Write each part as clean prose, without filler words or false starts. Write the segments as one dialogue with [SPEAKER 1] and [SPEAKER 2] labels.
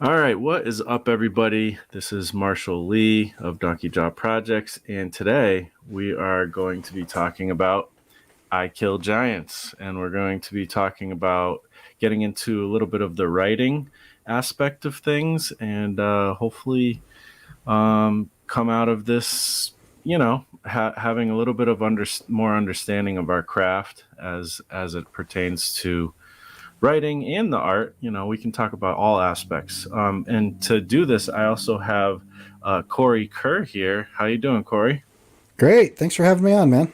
[SPEAKER 1] All right, what is up, everybody? This is Marshall Lee of Donkey Jaw Projects, and today we are going to be talking about I Kill Giants, and we're going to be talking about getting into a little bit of the writing aspect of things, and hopefully come out of this, having a little bit of more understanding of our craft as it pertains to writing and the art. We can talk about all aspects. And to do this, I also have Cory Kerr here. How you doing, Cory?
[SPEAKER 2] Great. Thanks for having me on, man.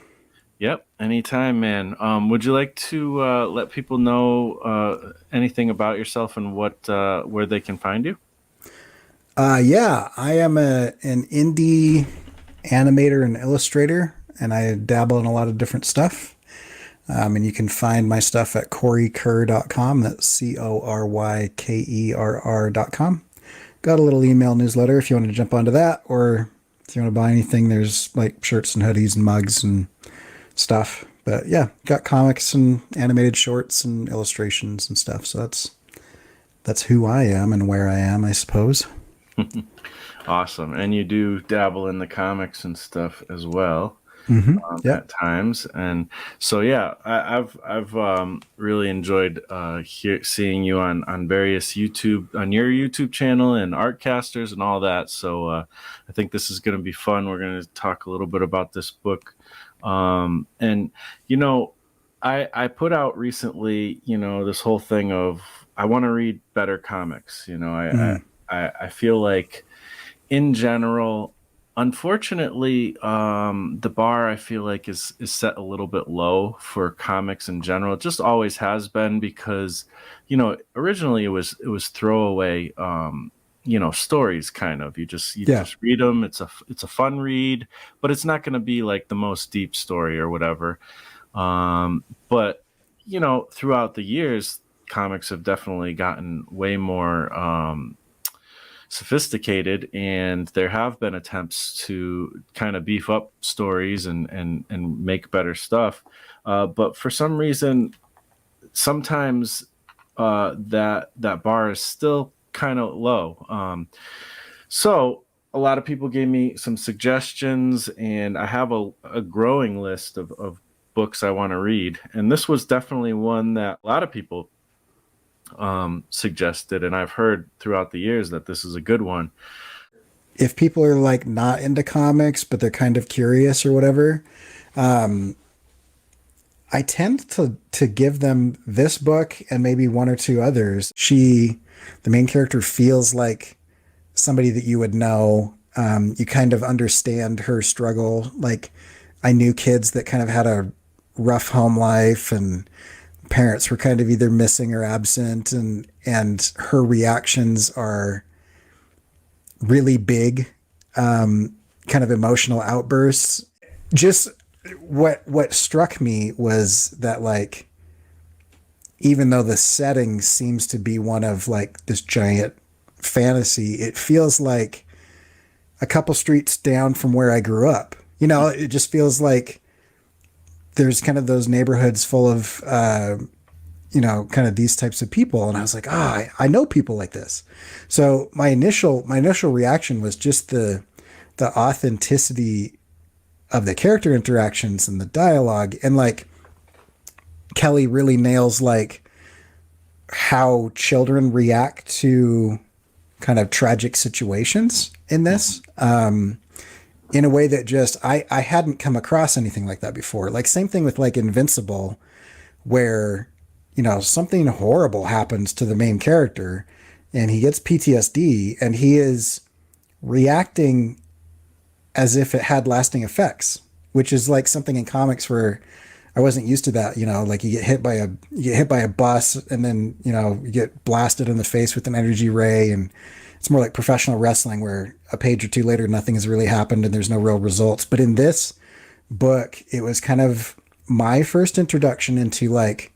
[SPEAKER 1] Yep, anytime, man. Would you like to let people know anything about yourself and what where they can find you?
[SPEAKER 2] Yeah, I am an indie animator and illustrator, and I dabble in a lot of different stuff. And you can find my stuff at corykerr.com. That's CORYKERR.com. Got a little email newsletter if you want to jump onto that, or if you want to buy anything, there's like shirts and hoodies and mugs and stuff. But yeah, got comics and animated shorts and illustrations and stuff. So that's who I am and where I am, I suppose.
[SPEAKER 1] Awesome. And you do dabble in the comics and stuff as well.
[SPEAKER 2] Yep.
[SPEAKER 1] At times, and so yeah, I've really enjoyed seeing you on various your YouTube channel and Artcasters and all that. So I think this is going to be fun. We're going to talk a little bit about this book, and you know, I put out recently, this whole thing of I want to read better comics.
[SPEAKER 2] Mm.
[SPEAKER 1] I feel like in general, unfortunately, the bar I feel like is set a little bit low for comics in general. It just always has been because, originally it was throwaway, stories kind of. You
[SPEAKER 2] Yeah.
[SPEAKER 1] just read them. It's a fun read, but it's not going to be like the most deep story or whatever. But throughout the years, comics have definitely gotten way more sophisticated, and there have been attempts to kind of beef up stories and make better stuff, but for some reason sometimes that bar is still kind of low. So a lot of people gave me some suggestions, and I have a growing list of books I want to read, and this was definitely one that a lot of people suggested, and I've heard throughout the years that this is a good one.
[SPEAKER 2] If people are like not into comics, but they're kind of curious or whatever, I tend to give them this book and maybe one or two others. The main character, feels like somebody that you would know. You kind of understand her struggle. Like, I knew kids that kind of had a rough home life, and parents were kind of either missing or absent, and her reactions are really big, kind of emotional outbursts. Just what struck me was that, like, even though the setting seems to be one of like this giant fantasy, it feels like a couple streets down from where I grew up. It just feels like there's kind of those neighborhoods full of kind of these types of people. And I was like, I know people like this. So my initial reaction was just the authenticity of the character interactions and the dialogue. And like, Kelly really nails like how children react to kind of tragic situations in this. In a way that just, I hadn't come across anything like that before. Like, same thing with like Invincible, where something horrible happens to the main character and he gets PTSD, and he is reacting as if it had lasting effects, which is like something in comics where I wasn't used to that. Like, you get hit by a bus, and then you get blasted in the face with an energy ray, and it's more like professional wrestling where a page or two later nothing has really happened and there's no real results. But in this book, it was kind of my first introduction into like,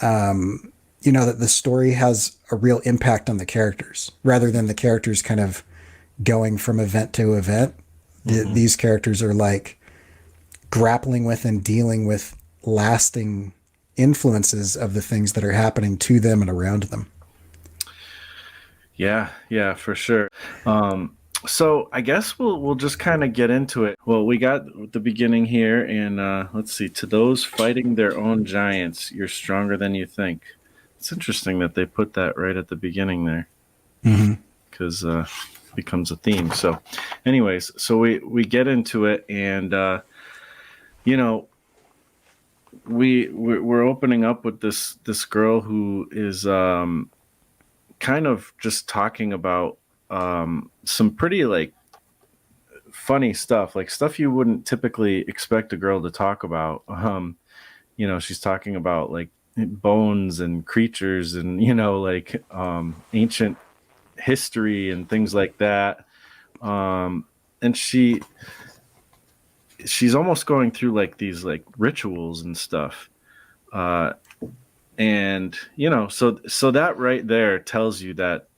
[SPEAKER 2] that the story has a real impact on the characters rather than the characters kind of going from event to event.
[SPEAKER 1] Mm-hmm.
[SPEAKER 2] These characters are like grappling with and dealing with lasting influences of the things that are happening to them and around them.
[SPEAKER 1] Yeah, for sure. So I guess we'll just kind of get into it. Well, we got the beginning here, and let's see. To those fighting their own giants, you're stronger than you think. It's interesting that they put that right at the beginning there,
[SPEAKER 2] Hmm.
[SPEAKER 1] because it becomes a theme. So, anyways, so we get into it, and you know, we're opening up with this girl who is kind of just talking about some pretty like funny stuff, like stuff you wouldn't typically expect a girl to talk about. She's talking about like bones and creatures and like ancient history and things like that. And she's almost going through like these like rituals and stuff. Uh, and so that right there tells you that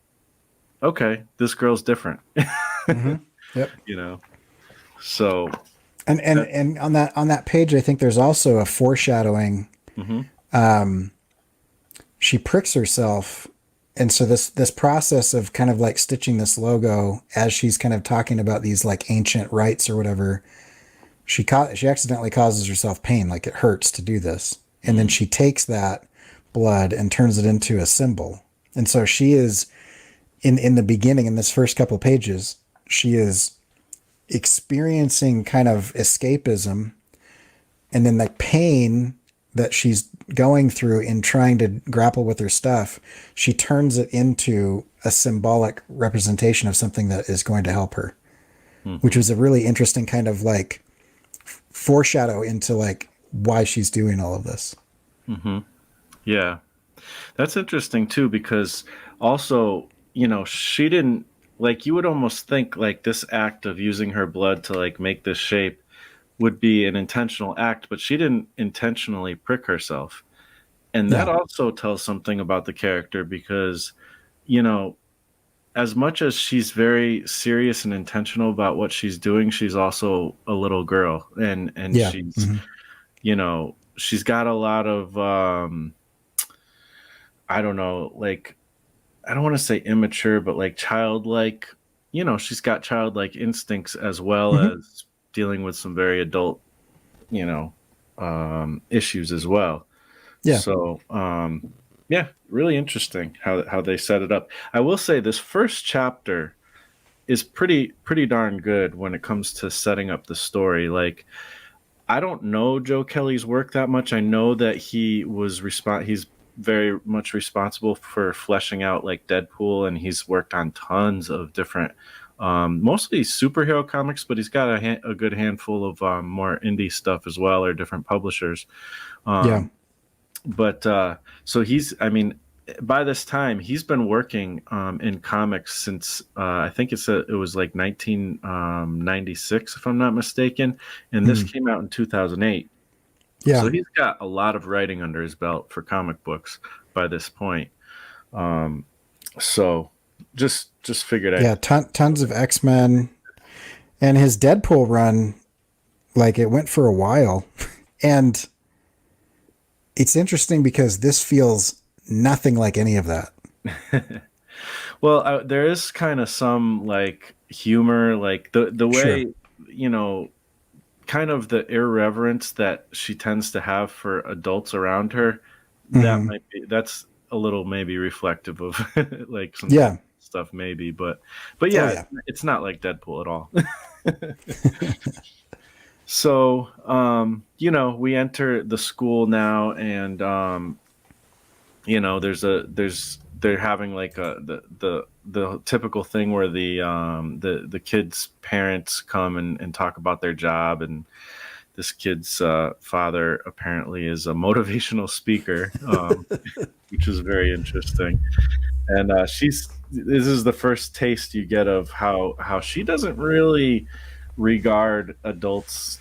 [SPEAKER 1] okay, this girl's different.
[SPEAKER 2] Hmm. Yep.
[SPEAKER 1] you know. So
[SPEAKER 2] And on that page, I think there's also a foreshadowing.
[SPEAKER 1] mm-hmm.
[SPEAKER 2] She pricks herself, and so this process of kind of like stitching this logo as she's kind of talking about these like ancient rites or whatever, she accidentally causes herself pain, like it hurts to do this, and then
[SPEAKER 1] Mm-hmm.
[SPEAKER 2] she takes that blood and turns it into a symbol. And so she is in the beginning, in this first couple pages, she is experiencing kind of escapism, and then the pain that she's going through in trying to grapple with her stuff, she turns it into a symbolic representation of something that is going to help her, which
[SPEAKER 1] Mm-hmm.
[SPEAKER 2] was a really interesting kind of like foreshadow into like why she's doing all of this.
[SPEAKER 1] Mm-hmm. Yeah, that's interesting too, because also, she didn't like you would almost think like this act of using her blood to like make this shape would be an intentional act, but she didn't intentionally prick herself. And that
[SPEAKER 2] Yeah.
[SPEAKER 1] also tells something about the character because, you know, as much as she's very serious and intentional about what she's doing, she's also a little girl, and
[SPEAKER 2] Yeah.
[SPEAKER 1] she's,
[SPEAKER 2] Hmm.
[SPEAKER 1] she's got a lot of I don't know, like I don't want to say immature, but like childlike, she's got childlike instincts as well
[SPEAKER 2] Hmm.
[SPEAKER 1] as dealing with some very adult, issues as well.
[SPEAKER 2] Yeah.
[SPEAKER 1] So, yeah, really interesting how they set it up. I will say this first chapter is pretty darn good when it comes to setting up the story. Like, I don't know Joe Kelly's work that much. I know that he's very much responsible for fleshing out like Deadpool, and he's worked on tons of different mostly superhero comics, but he's got a good handful of more indie stuff as well, or different publishers.
[SPEAKER 2] Yeah.
[SPEAKER 1] Um, but so I mean, by this time he's been working in comics since I think it was like 1996 if I'm not mistaken, and this
[SPEAKER 2] Hmm.
[SPEAKER 1] came out in 2008.
[SPEAKER 2] Yeah.
[SPEAKER 1] So he's got a lot of writing under his belt for comic books by this point. um, so just figured I'd
[SPEAKER 2] Yeah. Tons of X-Men, and his Deadpool run, like it went for a while. And it's interesting because this feels nothing like any of that.
[SPEAKER 1] well, there is kind of some like humor, like the
[SPEAKER 2] Sure.
[SPEAKER 1] way you know kind of the irreverence that she tends to have for adults around her.
[SPEAKER 2] Hmm.
[SPEAKER 1] That's a little maybe reflective of like some
[SPEAKER 2] Yeah.
[SPEAKER 1] stuff maybe, but
[SPEAKER 2] Oh
[SPEAKER 1] yeah,
[SPEAKER 2] yeah.
[SPEAKER 1] it's not like Deadpool at all. So we enter the school now, and they're having like the typical thing where the kids' parents come and talk about their job, and this kid's father apparently is a motivational speaker, which is very interesting. And this is the first taste you get of how she doesn't really regard adults,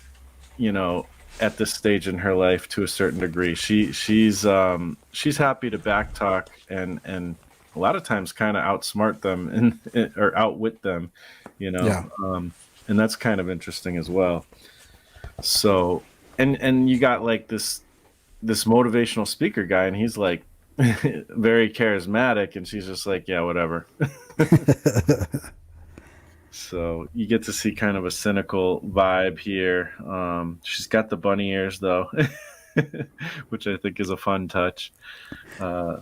[SPEAKER 1] you know, at this stage in her life to a certain degree. She's happy to backtalk and a lot of times kind of outsmart them or outwit them,
[SPEAKER 2] Yeah.
[SPEAKER 1] and that's kind of interesting as well. So, and you got like this motivational speaker guy, and he's like, very charismatic, and she's just like, yeah, whatever. So you get to see kind of a cynical vibe here. She's got the bunny ears though, which I think is a fun touch. Uh,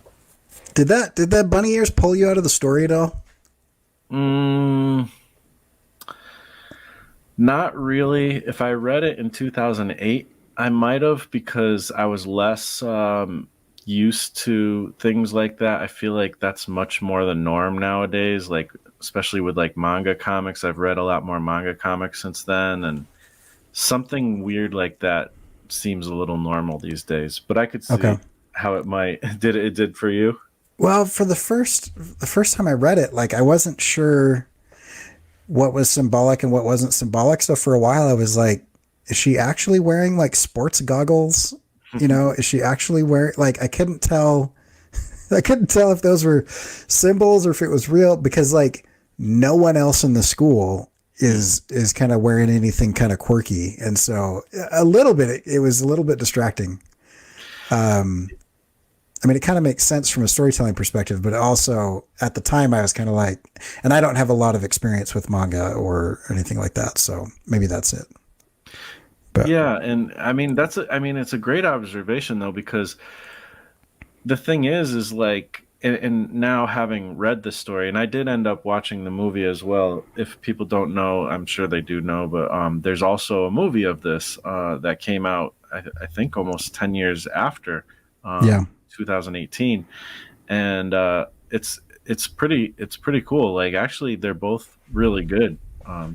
[SPEAKER 2] Did that bunny ears pull you out of the story at all?
[SPEAKER 1] mm, Not really. If I read it in 2008, I might have, because I was less used to things like that. I feel like that's much more the norm nowadays, like especially with like manga comics. I've read a lot more manga comics since then, and something weird like that seems a little normal these days. But I could
[SPEAKER 2] Okay.
[SPEAKER 1] see how it might did it did for you.
[SPEAKER 2] Well, for the first time I read it, like I wasn't sure what was symbolic and what wasn't symbolic. So for a while I was like, is she actually wearing like sports goggles? Is she actually wearing like I couldn't tell if those were symbols or if it was real because like no one else in the school is kind of wearing anything kind of quirky. And so a little bit it was a little bit distracting. Um I mean, it kind of makes sense from a storytelling perspective, but also at the time I was kind of like, and I don't have a lot of experience with manga or anything like that. So maybe that's it. But
[SPEAKER 1] Yeah, and I mean I mean it's a great observation though, because the thing is like, and now having read the story, and I did end up watching the movie as well. If people don't know, I'm sure they do know, but there's also a movie of this that came out, I think, almost 10 years after,
[SPEAKER 2] yeah.
[SPEAKER 1] 2018, and it's pretty cool. Like, actually, they're both really good.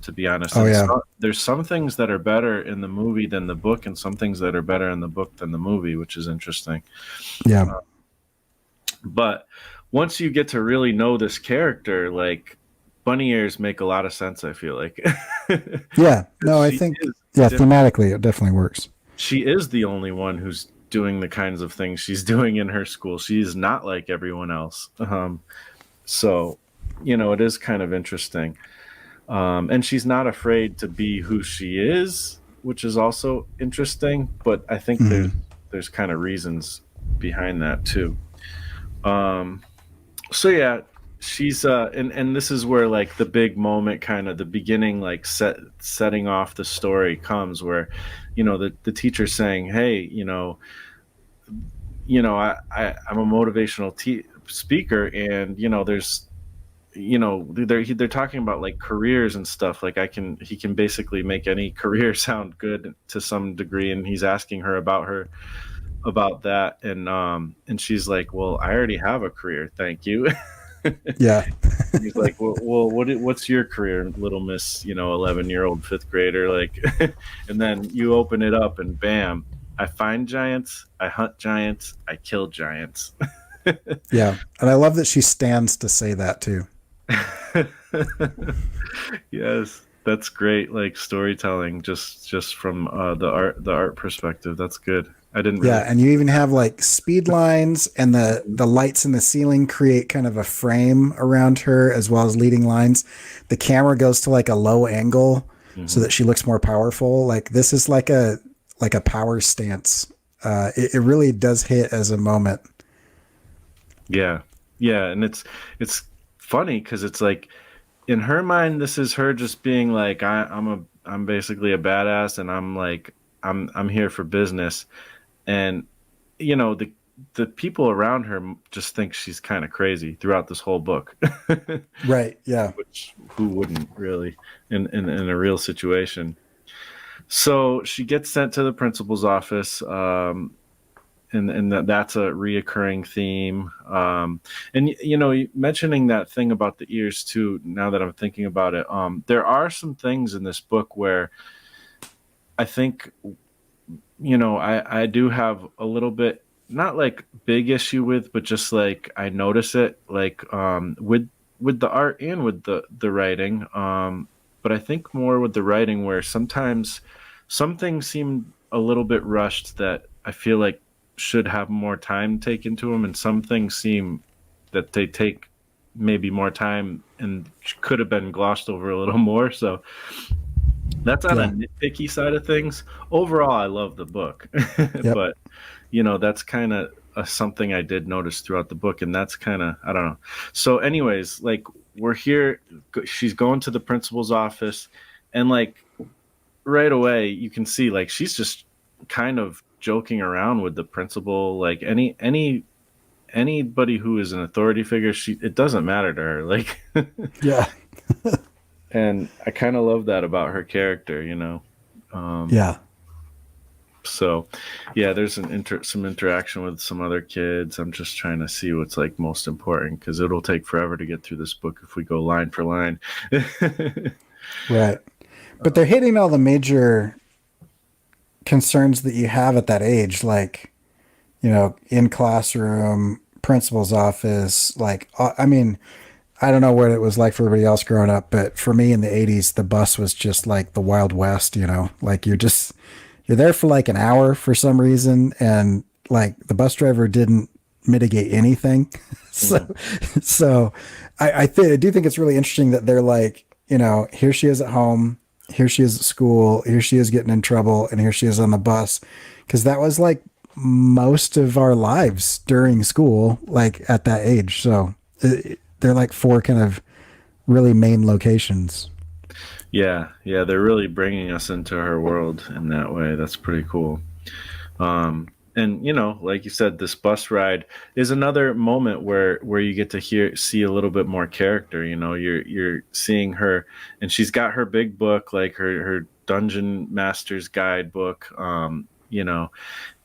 [SPEAKER 1] To be honest,
[SPEAKER 2] Oh,
[SPEAKER 1] and
[SPEAKER 2] yeah.
[SPEAKER 1] there's some things that are better in the movie than the book, and some things that are better in the book than the movie, which is interesting.
[SPEAKER 2] Yeah.
[SPEAKER 1] But once you get to really know this character, like, bunny ears make a lot of sense, I feel like.
[SPEAKER 2] Yeah. No, I
[SPEAKER 1] she
[SPEAKER 2] think,
[SPEAKER 1] is
[SPEAKER 2] yeah,
[SPEAKER 1] diff-
[SPEAKER 2] thematically, it definitely works.
[SPEAKER 1] she is the only one who's doing the kinds of things she's doing in her school. She's not like everyone else. So, it is kind of interesting. And she's not afraid to be who she is, which is also interesting. But I think there's
[SPEAKER 2] Hmm.
[SPEAKER 1] there's kind of reasons behind that too. Um, so yeah, she's and this is where like the big moment, kind of the beginning, like setting off the story comes, where the teacher's saying, hey, I'm a motivational speaker, and there's they're talking about like careers and stuff. Like, he can basically make any career sound good to some degree, and he's asking her about that, and she's like, well, I already have a career, thank you.
[SPEAKER 2] Yeah.
[SPEAKER 1] He's like, well, what's your career, little miss, 11-year-old fifth grader, like. And then you open it up, and bam, I find giants, I hunt giants, I kill giants.
[SPEAKER 2] Yeah. And I love that she stands to say that too.
[SPEAKER 1] Yes, that's great, like, storytelling, just from the art perspective. That's good. I didn't
[SPEAKER 2] Yeah.
[SPEAKER 1] really.
[SPEAKER 2] And you even have like speed lines and the lights in the ceiling create kind of a frame around her as well as leading lines. The camera goes to like a low angle so
[SPEAKER 1] Mhm.
[SPEAKER 2] that she looks more powerful. Like this is like a power stance. It really does hit as a moment.
[SPEAKER 1] Yeah, yeah, and it's funny because it's like, in her mind, this is her just being like, I'm basically a badass, and I'm like, I'm here for business, and the people around her just think she's kind of crazy throughout this whole book.
[SPEAKER 2] Right. Yeah.
[SPEAKER 1] Which, who wouldn't really, in a real situation. So she gets sent to the principal's office, and that's a reoccurring theme. And mentioning that thing about the ears too. Now that I'm thinking about it, there are some things in this book where I think I do have a little bit, not like big issue with, but just like I notice it, like, with the art and with the writing. But I think more with the writing, where sometimes some things seem a little bit rushed, that I feel like should have more time taken to them, and some things seem that they take maybe more time and could have been glossed over a little more. So that's on a
[SPEAKER 2] Yeah.
[SPEAKER 1] nitpicky side of things. Overall, I love the book,
[SPEAKER 2] Yep.
[SPEAKER 1] but that's kind of something I did notice throughout the book, and that's kind of, I don't know. So, anyways, like we're here, she's going to the principal's office, and like right away you can see like she's just kind of joking around with the principal. Like anybody who is an authority figure, it doesn't matter to her. Like,
[SPEAKER 2] Yeah.
[SPEAKER 1] and I kind of love that about her character, you know.
[SPEAKER 2] Yeah.
[SPEAKER 1] So, yeah, there's some interaction with some other kids. I'm just trying to see what's like most important because it'll take forever to get through this book if we go line for line.
[SPEAKER 2] Right. But they're hitting all the major concerns that you have at that age, like, you know, in classroom, principal's office. Like, I mean, I don't know what it was like for everybody else growing up, but for me in the 80s, the bus was just like the Wild West, you know, like you're there for like an hour for some reason. And like the bus driver didn't mitigate anything. so, so I do think it's really interesting that they're like, you know, here she is at home, here she is at school, here she is getting in trouble, and here she is on the bus. Cause that was like most of our lives during school, like at that age. So they're like four kind of really main locations.
[SPEAKER 1] Yeah, they're really bringing us into her world in that way. That's pretty cool. And you know, like you said, this bus ride is another moment where you get to see a little bit more character. You know, you're seeing her, and she's got her big book, like her Dungeon Master's Guide book. You know,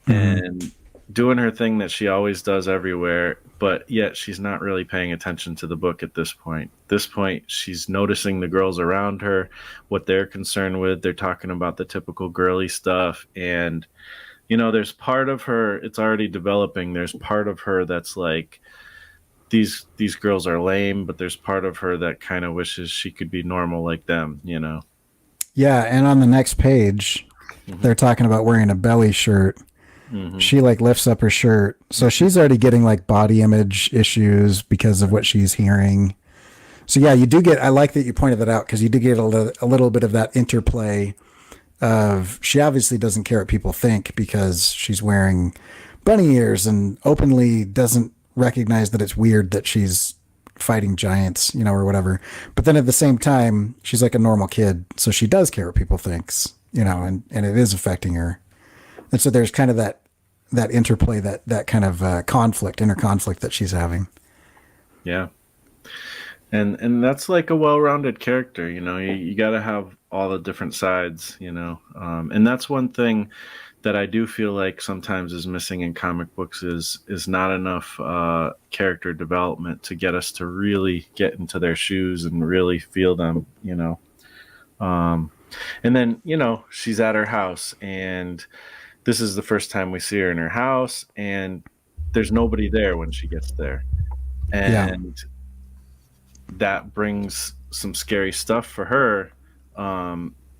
[SPEAKER 2] Mm-hmm.
[SPEAKER 1] and doing her thing that she always does everywhere, but yet she's not really paying attention to the book at this point. This point, she's noticing the girls around her, what they're concerned with. They're talking about the typical girly stuff. And, you know, there's part of her, it's already developing. There's part of her that's like, these girls are lame, but there's part of her that kind of wishes she could be normal like them, you know?
[SPEAKER 2] Yeah. And on the next page,
[SPEAKER 1] Hmm.
[SPEAKER 2] they're talking about wearing a belly shirt.
[SPEAKER 1] Hmm.
[SPEAKER 2] She like lifts up her shirt. So she's already getting like body image issues because of what she's hearing. So yeah, you do get, I like that you pointed that out because you do get a little bit of that interplay of she obviously doesn't care what people think because she's wearing bunny ears and openly doesn't recognize that it's weird that she's fighting giants, you know, or whatever. But then at the same time, she's like a normal kid. So she does care what people thinks, you know, and it is affecting her. And so there's kind of that interplay, that kind of inner conflict that she's having.
[SPEAKER 1] Yeah. And that's like a well-rounded character, you know. You got to have all the different sides, you know. And that's one thing that I do feel like sometimes is missing in comic books is not enough character development to get us to really get into their shoes and really feel them, you know. um, and then, you know, she's at her house, and this is the first time we see her in her house, and there's nobody there when she gets there,
[SPEAKER 2] Yeah.
[SPEAKER 1] and that brings some scary stuff for her.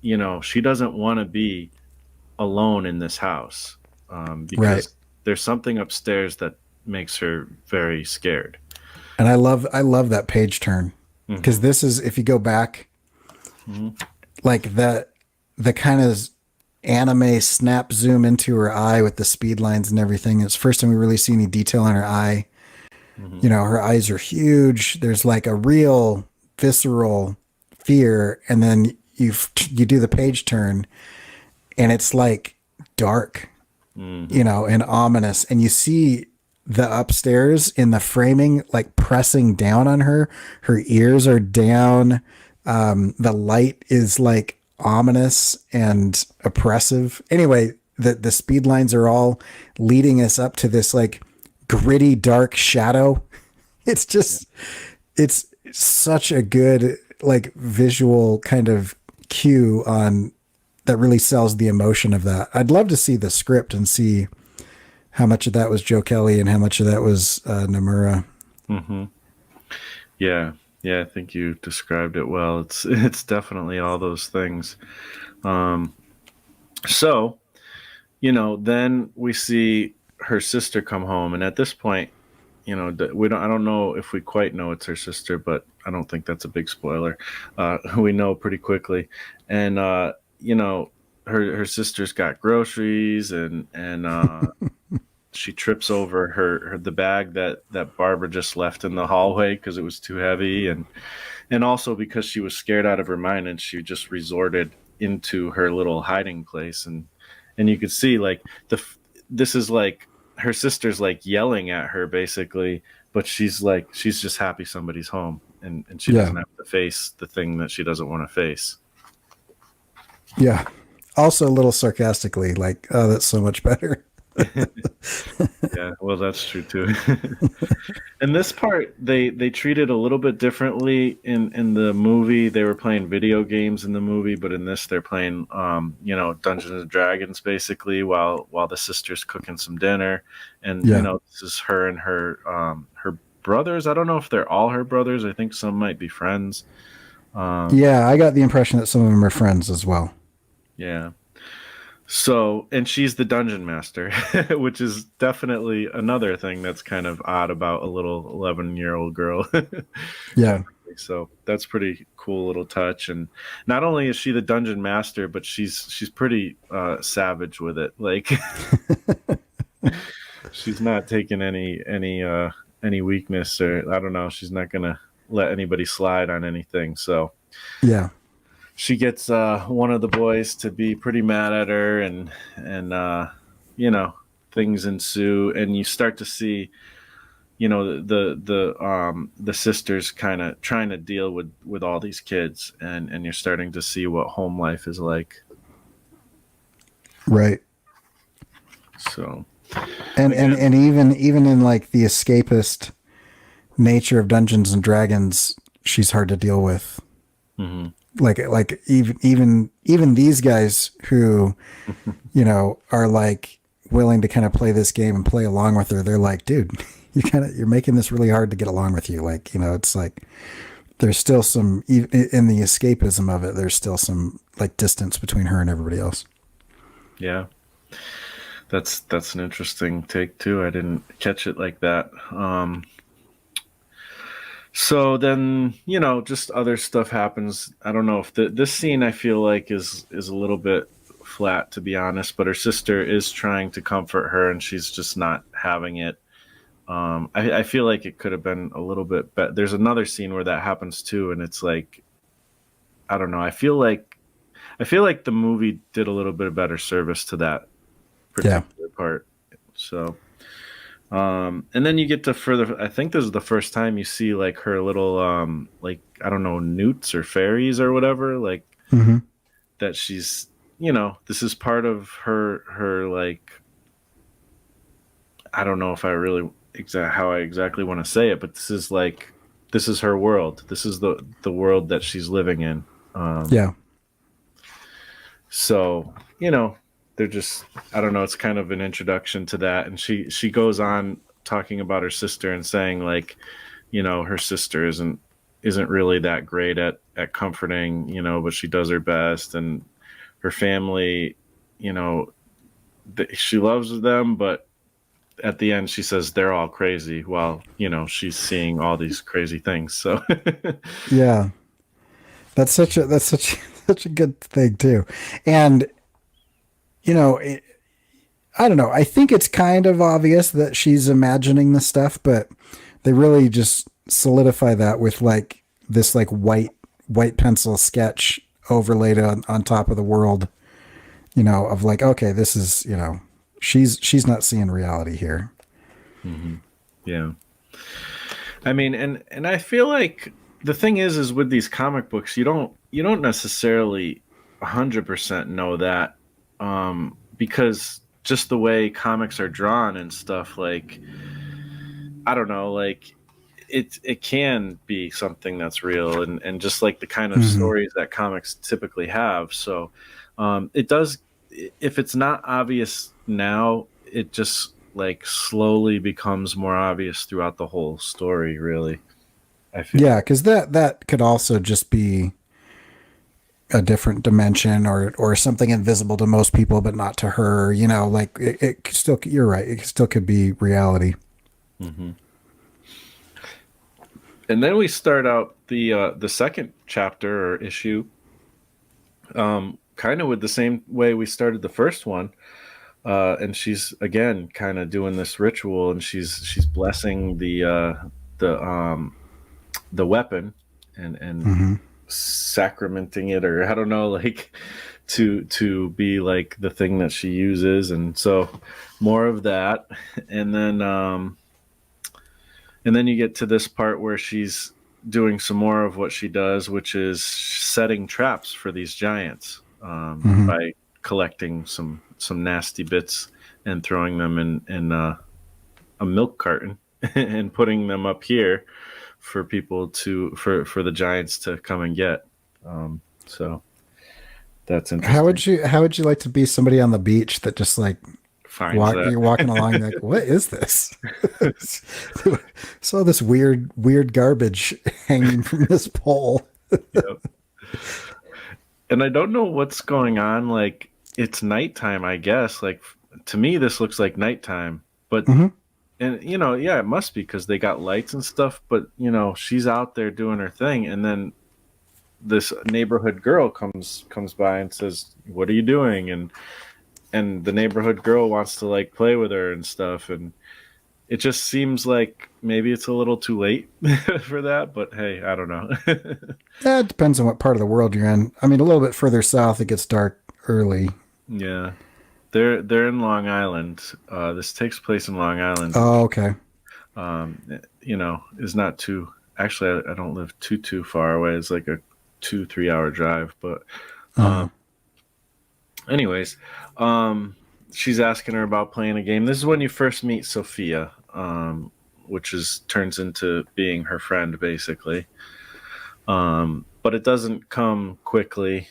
[SPEAKER 1] You know, she doesn't want to be alone in this house,
[SPEAKER 2] Right.
[SPEAKER 1] because there's something upstairs that makes her very scared.
[SPEAKER 2] And I love that page turn because
[SPEAKER 1] Hmm.
[SPEAKER 2] this is, if you go back,
[SPEAKER 1] Hmm.
[SPEAKER 2] like the kind of anime snap zoom into her eye with the speed lines and everything. It's the first time we really see any detail in her eye.
[SPEAKER 1] Hmm.
[SPEAKER 2] You know, her eyes are huge. There's like a real visceral fear, and then you do the page turn, and it's like dark, you
[SPEAKER 1] Hmm.
[SPEAKER 2] know, and ominous, and you see the upstairs in the framing like pressing down on her. Her ears are down. The light is like ominous and oppressive. Anyway, the speed lines are all leading us up to this like gritty dark shadow. It's
[SPEAKER 1] Yeah.
[SPEAKER 2] just it's such a good like visual kind of cue on that really sells the emotion of that. I'd love to see the script and see how much of that was Joe Kelly and how much of that was Nomura.
[SPEAKER 1] Hmm. Yeah. Yeah, I think you described it well. It's definitely all those things. Um, so, you know, then we see her sister come home, and at this point, you know, we don't. I don't know if we quite know it's her sister, but I don't think that's a big spoiler. We know pretty quickly, and you know, her sister's got groceries, and she trips over the bag that Barbara just left in the hallway because it was too heavy, and also because she was scared out of her mind, and she just resorted into her little hiding place, and you could see like this is like her sister's like yelling at her basically, but she's just happy somebody's home, and she
[SPEAKER 2] Yeah.
[SPEAKER 1] doesn't have to face the thing that she doesn't want to face.
[SPEAKER 2] Yeah. Also a little sarcastically, like, oh, that's so much better.
[SPEAKER 1] Yeah, well, that's true too. And this part, they treated a little bit differently in the movie. They were playing video games in the movie, but in this, they're playing, Dungeons and Dragons basically, while the sister's cooking some dinner, and
[SPEAKER 2] Yeah.
[SPEAKER 1] this is her and her brothers. I don't know if they're all her brothers. I think some might be friends.
[SPEAKER 2] Yeah, I got the impression that some of them are friends as well.
[SPEAKER 1] Yeah. So, and she's the dungeon master, which is definitely another thing that's kind of odd about a little 11-year-old girl.
[SPEAKER 2] Yeah.
[SPEAKER 1] So that's pretty cool little touch. And not only is she the dungeon master, but she's pretty savage with it. Like she's not taking any weakness, or I don't know. She's not gonna let anybody slide on anything. So
[SPEAKER 2] Yeah.
[SPEAKER 1] she gets one of the boys to be pretty mad at her, and things ensue, and you start to see the sisters kind of trying to deal with all these kids, and you're starting to see what home life is like.
[SPEAKER 2] Right.
[SPEAKER 1] So
[SPEAKER 2] And even in like the escapist nature of Dungeons and Dragons, she's hard to deal with.
[SPEAKER 1] mm-hmm.
[SPEAKER 2] Like even these guys who, are like willing to kind of play this game and play along with her, they're like, dude, you're making this really hard to get along with you. Like, it's like there's still some, in the escapism of it, there's still some like distance between her and everybody else.
[SPEAKER 1] Yeah, that's an interesting take too. I didn't catch it like that. So then, just other stuff happens. I don't know if this scene I feel like is a little bit flat, to be honest, but her sister is trying to comfort her, and she's just not having it. I feel like it could have been a little bit better. There's another scene where that happens too, and it's like, I don't know. I feel like the movie did a little bit of better service to that particular part. So, and then you get to further. I think this is the first time you see like her little, like, I don't know, newts or fairies or whatever, like
[SPEAKER 2] Mm-hmm.
[SPEAKER 1] that she's, this is part of her like, I don't know if I really how I exactly want to say it, but this is her world. This is the world that she's living in.
[SPEAKER 2] Yeah.
[SPEAKER 1] So, they're just, I don't know, it's kind of an introduction to that. And she goes on talking about her sister and saying like, her sister isn't really that great at comforting, but she does her best, and her family, she loves them, but at the end she says they're all crazy while, she's seeing all these crazy things. So
[SPEAKER 2] Yeah. That's such such a good thing too. And I don't know. I think it's kind of obvious that she's imagining the stuff, but they really just solidify that with like this like white pencil sketch overlaid on top of the world, of like, okay, this is, she's not seeing reality here.
[SPEAKER 1] Mm-hmm. Yeah. I mean, and I feel like the thing is with these comic books, you don't necessarily 100% know that, because just the way comics are drawn and stuff, like, I don't know, like it can be something that's real, and just like the kind of stories that comics typically have. So it does, if it's not obvious now, it just like slowly becomes more obvious throughout the whole story, really, I feel.
[SPEAKER 2] Yeah, because that could also just be a different dimension or something invisible to most people, but not to her. Like it still. You're right. It still could be reality.
[SPEAKER 1] Mm-hmm. And then we start out the second chapter or issue, kind of with the same way we started the first one. And she's again kind of doing this ritual, and she's blessing the the weapon and
[SPEAKER 2] Hmm.
[SPEAKER 1] sacramenting it, or I don't know, like to be like the thing that she uses. And so more of that. And then you get to this part where she's doing some more of what she does, which is setting traps for these giants,
[SPEAKER 2] Hmm.
[SPEAKER 1] by collecting some nasty bits and throwing them in a milk carton and putting them up here for people for the giants to come and get. So that's interesting.
[SPEAKER 2] How would you like to be somebody on the beach that just like
[SPEAKER 1] Finds that.
[SPEAKER 2] you're walking along, you're like, what is this? Saw this weird garbage hanging from this pole.
[SPEAKER 1] Yep. And I don't know what's going on. Like, it's nighttime, I guess. Like, to me, this looks like nighttime. But,
[SPEAKER 2] Hmm.
[SPEAKER 1] and, yeah, it must be because they got lights and stuff. But, she's out there doing her thing. And then this neighborhood girl comes by and says, "What are you doing?" And the neighborhood girl wants to, like, play with her and stuff. And it just seems like maybe it's a little too late for that. But hey, I don't know.
[SPEAKER 2] Yeah, it depends on what part of the world you're in. I mean, a little bit further south, it gets dark early.
[SPEAKER 1] Yeah. They're in Long Island. This takes place in Long Island,
[SPEAKER 2] Oh,
[SPEAKER 1] which
[SPEAKER 2] okay.
[SPEAKER 1] um, is not too. Actually, I don't live too far away. It's like a 2-3 hour drive. But
[SPEAKER 2] Uh,
[SPEAKER 1] anyways, she's asking her about playing a game. This is when you first meet Sophia, which is turns into being her friend basically. But it doesn't come quickly.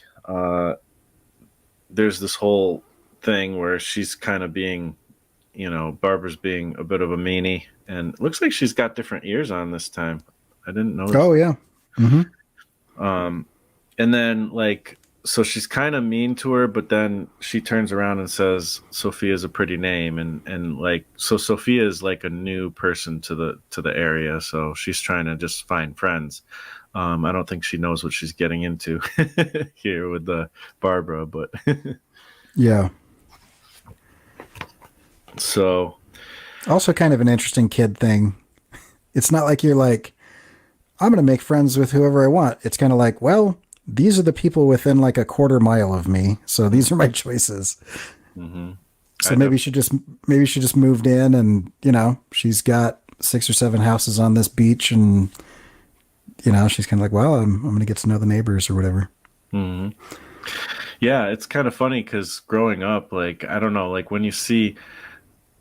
[SPEAKER 1] There's this whole thing where she's kind of being, Barbara's being a bit of a meanie, and it looks like she's got different ears on this time. I didn't notice
[SPEAKER 2] oh,
[SPEAKER 1] that.
[SPEAKER 2] yeah. Hmm.
[SPEAKER 1] And then, like, so she's kind of mean to her, but then she turns around and says Sophia's a pretty name, and like, so Sophia is like a new person to the area, so she's trying to just find friends. I don't think she knows what she's getting into here with the Barbara, but
[SPEAKER 2] Yeah.
[SPEAKER 1] so
[SPEAKER 2] Also, kind of an interesting kid thing. It's not like you're like, I'm going to make friends with whoever I want. It's kind of like, well, these are the people within like a quarter mile of me, so these are my choices.
[SPEAKER 1] hmm
[SPEAKER 2] So
[SPEAKER 1] I def-
[SPEAKER 2] maybe she just moved in, and she's got 6 or 7 houses on this beach, and she's kind of like, well, I'm going to get to know the neighbors or whatever.
[SPEAKER 1] mhm. Yeah, it's kind of funny because growing up, like, I don't know, like when you see,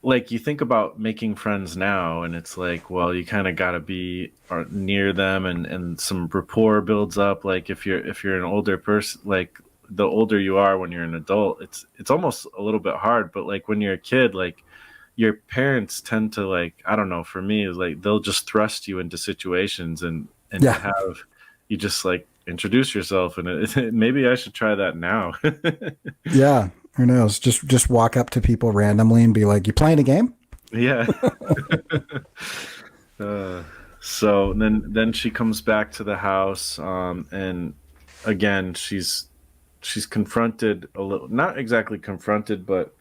[SPEAKER 1] like, you think about making friends now, and it's like, well, you kind of got to be near them, and some rapport builds up. Like, if you're an older person, like, the older you are when you're an adult, it's almost a little bit hard. But like when you're a kid, like, your parents tend to, like, I don't know, for me is like they'll just thrust you into situations, and
[SPEAKER 2] Yeah,
[SPEAKER 1] you just like introduce yourself, and maybe I should try that now.
[SPEAKER 2] yeah. Who knows? Just walk up to people randomly and be like, "You playing a game?"
[SPEAKER 1] Yeah. Uh, so then she comes back to the house, and again she's confronted a little, not exactly confronted, but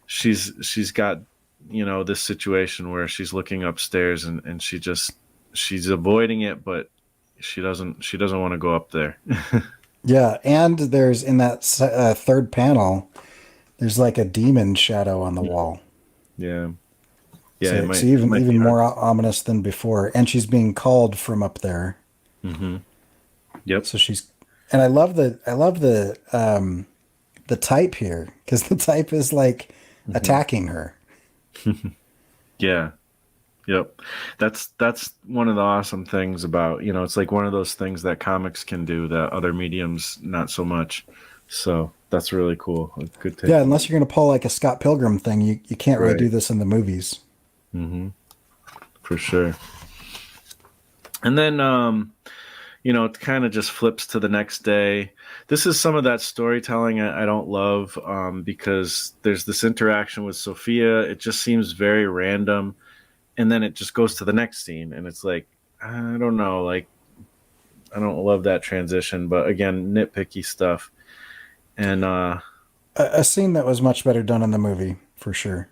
[SPEAKER 1] she's got, this situation where she's looking upstairs, and she's avoiding it, but she doesn't want to go up there.
[SPEAKER 2] Yeah, and there's in that third panel, there's like a demon shadow on the wall.
[SPEAKER 1] Yeah, yeah, it
[SPEAKER 2] So,
[SPEAKER 1] might
[SPEAKER 2] so
[SPEAKER 1] it might be
[SPEAKER 2] even
[SPEAKER 1] hard.
[SPEAKER 2] more ominous than before, and she's being called from up there.
[SPEAKER 1] Hmm. Yep.
[SPEAKER 2] So she's, and I love the type here because the type is like
[SPEAKER 1] Hmm.
[SPEAKER 2] attacking her.
[SPEAKER 1] Yeah. Yep. That's one of the awesome things about, it's like one of those things that comics can do that other mediums not so much. So that's really cool. A good
[SPEAKER 2] Yeah,
[SPEAKER 1] take.
[SPEAKER 2] unless you're gonna pull like a Scott Pilgrim thing, you can't really
[SPEAKER 1] Right.
[SPEAKER 2] do this in the movies.
[SPEAKER 1] Hmm. For sure. And then it kind of just flips to the next day. This is some of that storytelling I don't love, because there's this interaction with Sophia. It just seems very random, and then it just goes to the next scene, and it's like, I don't know, like, I don't love that transition, but again, nitpicky stuff. And
[SPEAKER 2] A scene that was much better done in the movie, for sure.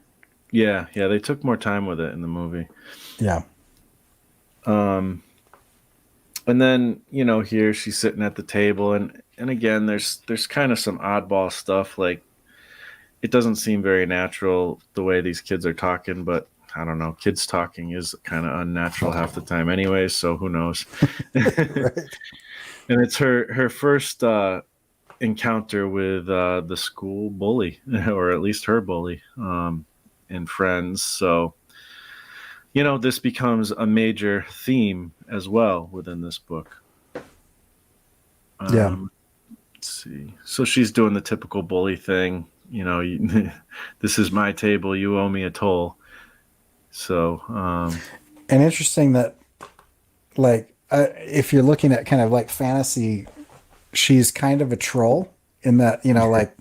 [SPEAKER 1] Yeah, yeah, they took more time with it in the movie.
[SPEAKER 2] Yeah.
[SPEAKER 1] Um, and then here she's sitting at the table, and again, there's kind of some oddball stuff. Like it doesn't seem very natural the way these kids are talking, but I don't know. Kids talking is kind of unnatural half the time, anyways. So who knows? And
[SPEAKER 2] Right.
[SPEAKER 1] it's her first encounter with the school bully, or at least her bully, and friends. So this becomes a major theme as well within this book.
[SPEAKER 2] Yeah.
[SPEAKER 1] Um, let's see. So she's doing the typical bully thing. This is my table. You owe me a toll. So,
[SPEAKER 2] And interesting that, like, if you're looking at kind of like fantasy, she's kind of a troll in that, like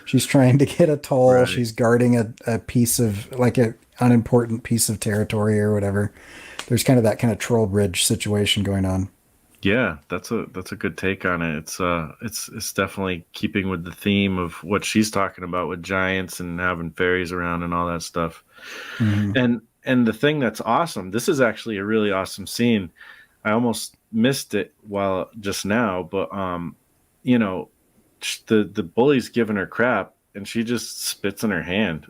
[SPEAKER 2] she's trying to get a toll.
[SPEAKER 1] right.
[SPEAKER 2] She's guarding a piece of, like, a unimportant piece of territory or whatever. There's kind of that kind of troll bridge situation going on.
[SPEAKER 1] Yeah, that's a good take on it. It's definitely keeping with the theme of what she's talking about with giants and having fairies around and all that stuff.
[SPEAKER 2] Hmm.
[SPEAKER 1] And the thing that's awesome, this is actually a really awesome scene. I almost missed it while just now, but you know, the bully's giving her crap and she just spits in her hand.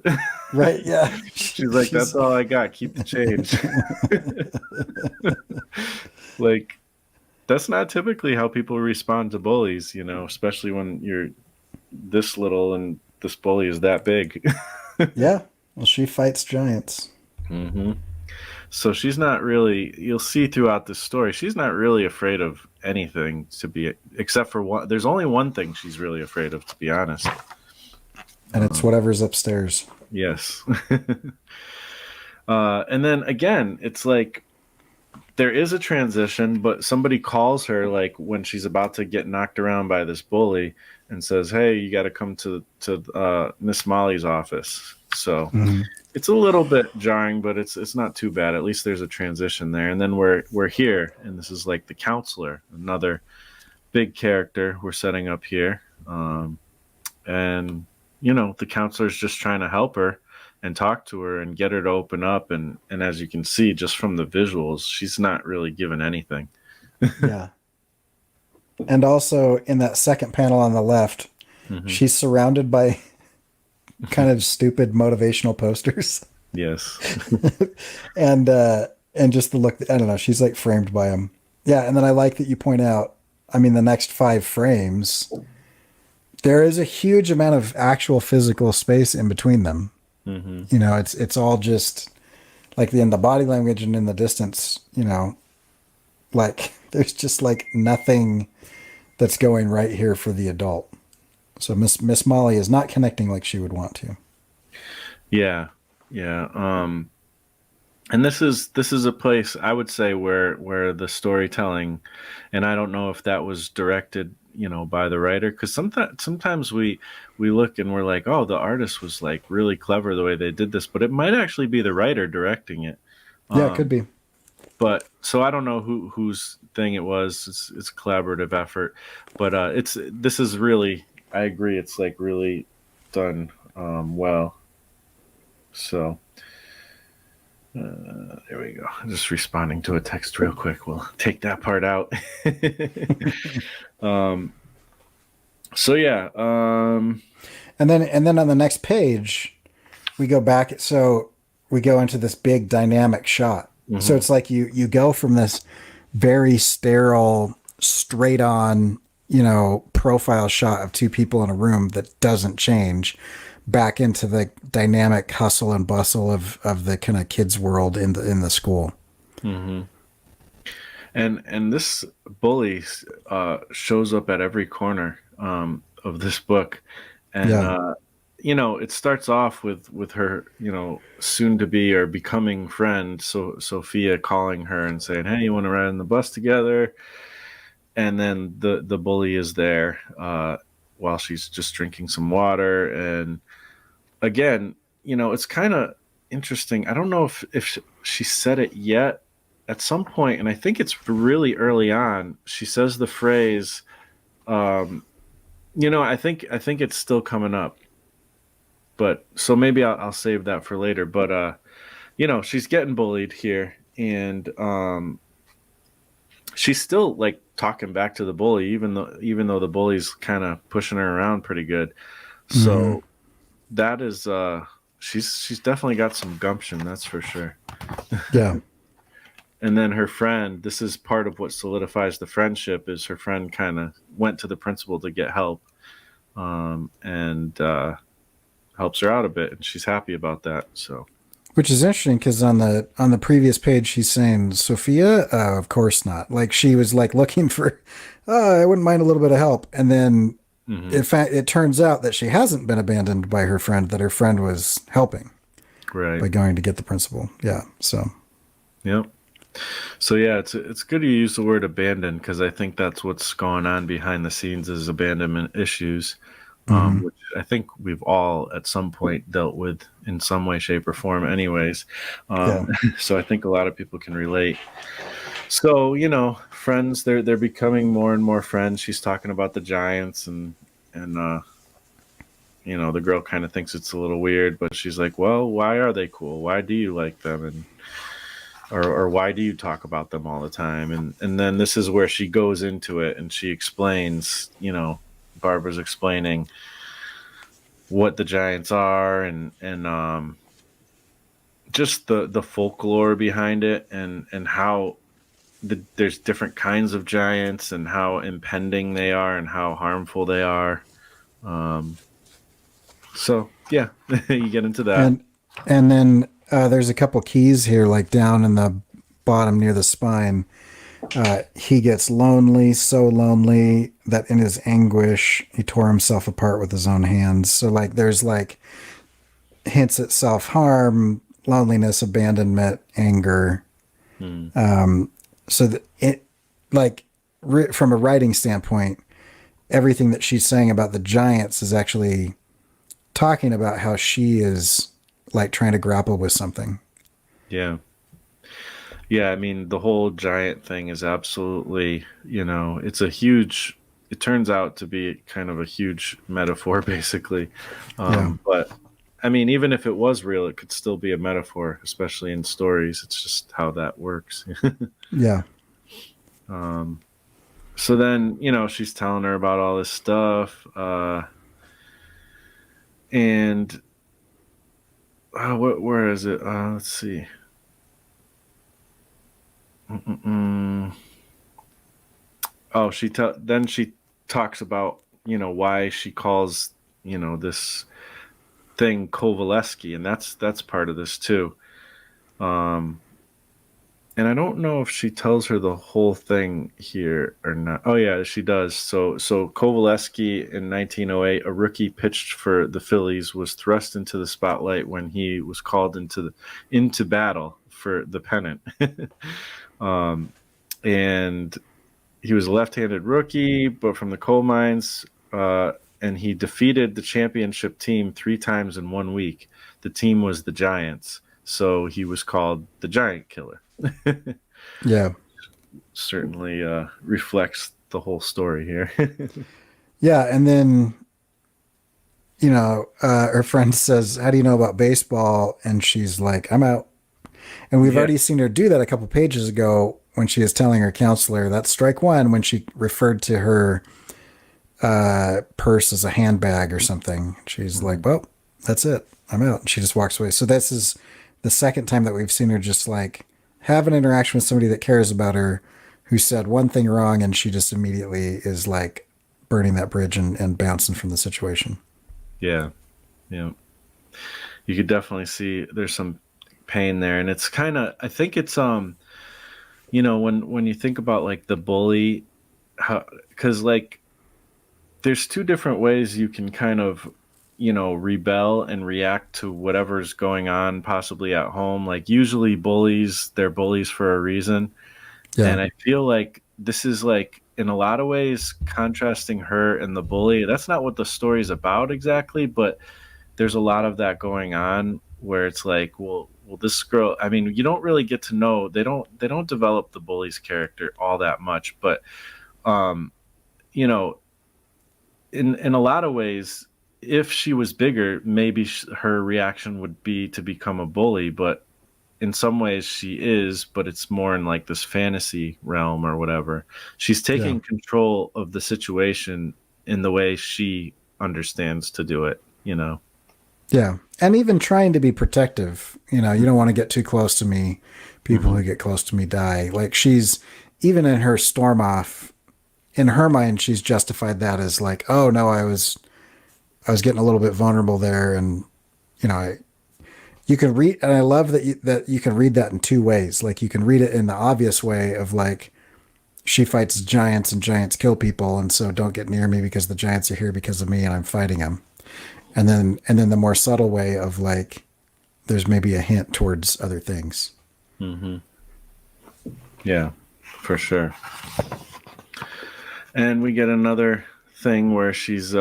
[SPEAKER 2] Right. Yeah.
[SPEAKER 1] She's like, "That's all I got. Keep the change." Like that's not typically how people respond to bullies, especially when you're this little and this bully is that big.
[SPEAKER 2] Yeah. Well, she fights giants.
[SPEAKER 1] hmm So she's not really, you'll see throughout this story, she's not really afraid of anything except for one. There's only one thing she's really afraid of, to be honest.
[SPEAKER 2] And it's whatever's upstairs.
[SPEAKER 1] Yes. And then again, it's like there is a transition, but somebody calls her like when she's about to get knocked around by this bully and says, "Hey, you got to come to Miss Molly's office." So
[SPEAKER 2] Hmm.
[SPEAKER 1] it's a little bit jarring, but it's not too bad. At least there's a transition there, and then we're here, and this is like the counselor, another big character we're setting up here, and the counselor's just trying to help her and talk to her and get her to open up, and as you can see just from the visuals, she's not really given anything.
[SPEAKER 2] Yeah. And also in that second panel on the left,
[SPEAKER 1] hmm
[SPEAKER 2] she's surrounded by kind of stupid motivational posters.
[SPEAKER 1] Yes.
[SPEAKER 2] And just the look, I don't know, she's like framed by them. Yeah. And then I like that you point out, I mean, the next 5 frames, there is a huge amount of actual physical space in between them.
[SPEAKER 1] hmm
[SPEAKER 2] It's all just like in the body language and in the distance, like there's just like nothing that's going right here for the adult. So Miss Molly is not connecting like she would want to.
[SPEAKER 1] Yeah. Yeah. And this is a place I would say where the storytelling, and I don't know if that was directed, by the writer, because sometimes we look and we're like, oh, the artist was like really clever the way they did this, but it might actually be the writer directing it.
[SPEAKER 2] Yeah, it could
[SPEAKER 1] Um,
[SPEAKER 2] be.
[SPEAKER 1] but so I don't know whose thing it was. It's a collaborative effort, but this is really, I agree, it's like really done well. So. There we go. Just responding to a text real quick. We'll take that part out. um, so yeah.
[SPEAKER 2] And then on the next page, we go back. So we go into this big dynamic shot. So
[SPEAKER 1] mhm,
[SPEAKER 2] it's like you go from this very sterile, straight on, profile shot of two people in a room that doesn't change back into the dynamic hustle and bustle of the kind of kids world in the school.
[SPEAKER 1] mhm. And this bully shows up at every corner of this book, and
[SPEAKER 2] Yeah.
[SPEAKER 1] it starts off with her, soon to be or becoming friend, Sophia calling her and saying, "Hey, you want to ride on the bus together?" And then the bully is there while she's just drinking some water, and again, it's kind of interesting. I don't know if she said it yet at some point, and I think it's really early on. She says the phrase, um, I think it's still coming up. but so maybe I'll save that for later. But she's getting bullied here, and she's still like talking back to the bully, even though the bully's kind of pushing her around pretty good.
[SPEAKER 2] Hmm.
[SPEAKER 1] So that is she's definitely got some gumption, that's for sure.
[SPEAKER 2] Yeah.
[SPEAKER 1] And then her friend, this is part of what solidifies the friendship, is her friend kind of went to the principal to get help, and helps her out a bit, and she's happy about that. So
[SPEAKER 2] Which is interesting because on the previous page she's saying Sophia, of course not. Like she was like looking for, oh, I wouldn't mind a little bit of help, and then in fact it turns out that she hasn't been abandoned by her friend; that her friend was helping
[SPEAKER 1] right,
[SPEAKER 2] by going to get the principal. Yeah. So
[SPEAKER 1] yep. So yeah, it's good you use the word abandon, because I think that's what's going on behind the scenes is abandonment issues,
[SPEAKER 2] hmm.
[SPEAKER 1] which I think we've all at some point dealt with in some way, shape, or form. Anyways,
[SPEAKER 2] Yeah.
[SPEAKER 1] so I think a lot of people can relate. So friends, they're becoming more and more friends. She's talking about the Giants, and the girl kind of thinks it's a little weird, but she's like, well, why are they cool? Why do you like them? And or why do you talk about them all the time? And then this is where she goes into it, and she explains, Barbara's explaining what the Giants are, and just the folklore behind it, and how there's different kinds of giants, and how impending they are, and how harmful they are. Um, so yeah, you get into that.
[SPEAKER 2] And then there's a couple keys here, like down in the bottom near the spine. He gets lonely, so lonely that in his anguish he tore himself apart with his own hands. So like there's like hints at self harm, loneliness, abandonment, anger.
[SPEAKER 1] Hmm.
[SPEAKER 2] So that it like from a writing standpoint, everything that she's saying about the giants is actually talking about how she is like trying to grapple with something.
[SPEAKER 1] Yeah. Yeah, I mean, the whole giant thing is absolutely, it's a huge, it turns out to be kind of a huge metaphor, basically.
[SPEAKER 2] Yeah.
[SPEAKER 1] But I mean, even if it was real, it could still be a metaphor, especially in stories. It's just how that works.
[SPEAKER 2] Yeah.
[SPEAKER 1] um, so then, she's telling her about all this stuff. And where is it? Let's see. Mm-mm-mm. Oh, then she talks about why she calls this thing Kovaleski, and that's part of this too. Um, and I don't know if she tells her the whole thing here or not. Oh yeah, she does. So Kovaleski in 1908, a rookie pitched for the Phillies, was thrust into the spotlight when he was called into battle for the pennant. um, and he was a left-handed rookie, but from the coal mines, and he defeated the championship team 3 times in 1 week. The team was the Giants, so he was called the Giant Killer.
[SPEAKER 2] Yeah.
[SPEAKER 1] Certainly reflects the whole story here.
[SPEAKER 2] Yeah. And then, her friend says, how do you know about baseball? And she's like, I'm out. And we've
[SPEAKER 1] Yeah.
[SPEAKER 2] already seen her do that a couple pages ago when she was telling her counselor that's strike one, when she referred to her purse as a handbag or something. She's
[SPEAKER 1] Mhm.
[SPEAKER 2] like, well, that's it. I'm out. And she just walks away. So this is the second time that we've seen her just like have an interaction with somebody that cares about her, who said one thing wrong, and she just immediately is like burning that bridge and bouncing from the situation.
[SPEAKER 1] Yeah. Yeah. You could definitely see there's some pain there, and it's kind of, I think it's when you think about like the bully, how, because like there's two different ways you can kind of rebel and react to whatever's going on possibly at home. Like usually bullies, they're bullies for a reason,
[SPEAKER 2] Yeah.
[SPEAKER 1] and I feel like this is like in a lot of ways contrasting her and the bully. That's not what the story's about exactly, but there's a lot of that going on where it's like, well, this girl, I mean, you don't really get to know, they don't develop the bully's character all that much, but um you know in a lot of ways, if she was bigger, maybe her reaction would be to become a bully, but in some ways she is, but it's more in like this fantasy realm or whatever. She's
[SPEAKER 2] Yeah.
[SPEAKER 1] taking control of the situation in the way she understands to do it, you know?
[SPEAKER 2] Yeah. And even trying to be protective, you know, you don't want to get too close to me. People
[SPEAKER 1] Mm-hmm.
[SPEAKER 2] who get close to me die. Like she's, even in her storm off, in her mind, she's justified that as like, oh no, I was getting a little bit vulnerable there. And, you know, you can read, and I love that you can read that in two ways. Like you can read it in the obvious way of like, she fights giants and giants kill people. And so don't get near me because the giants are here because of me and I'm fighting them. And then the more subtle way of like, there's maybe a hint towards other things.
[SPEAKER 1] Mm-hmm. Yeah, for sure. And we get another thing where she's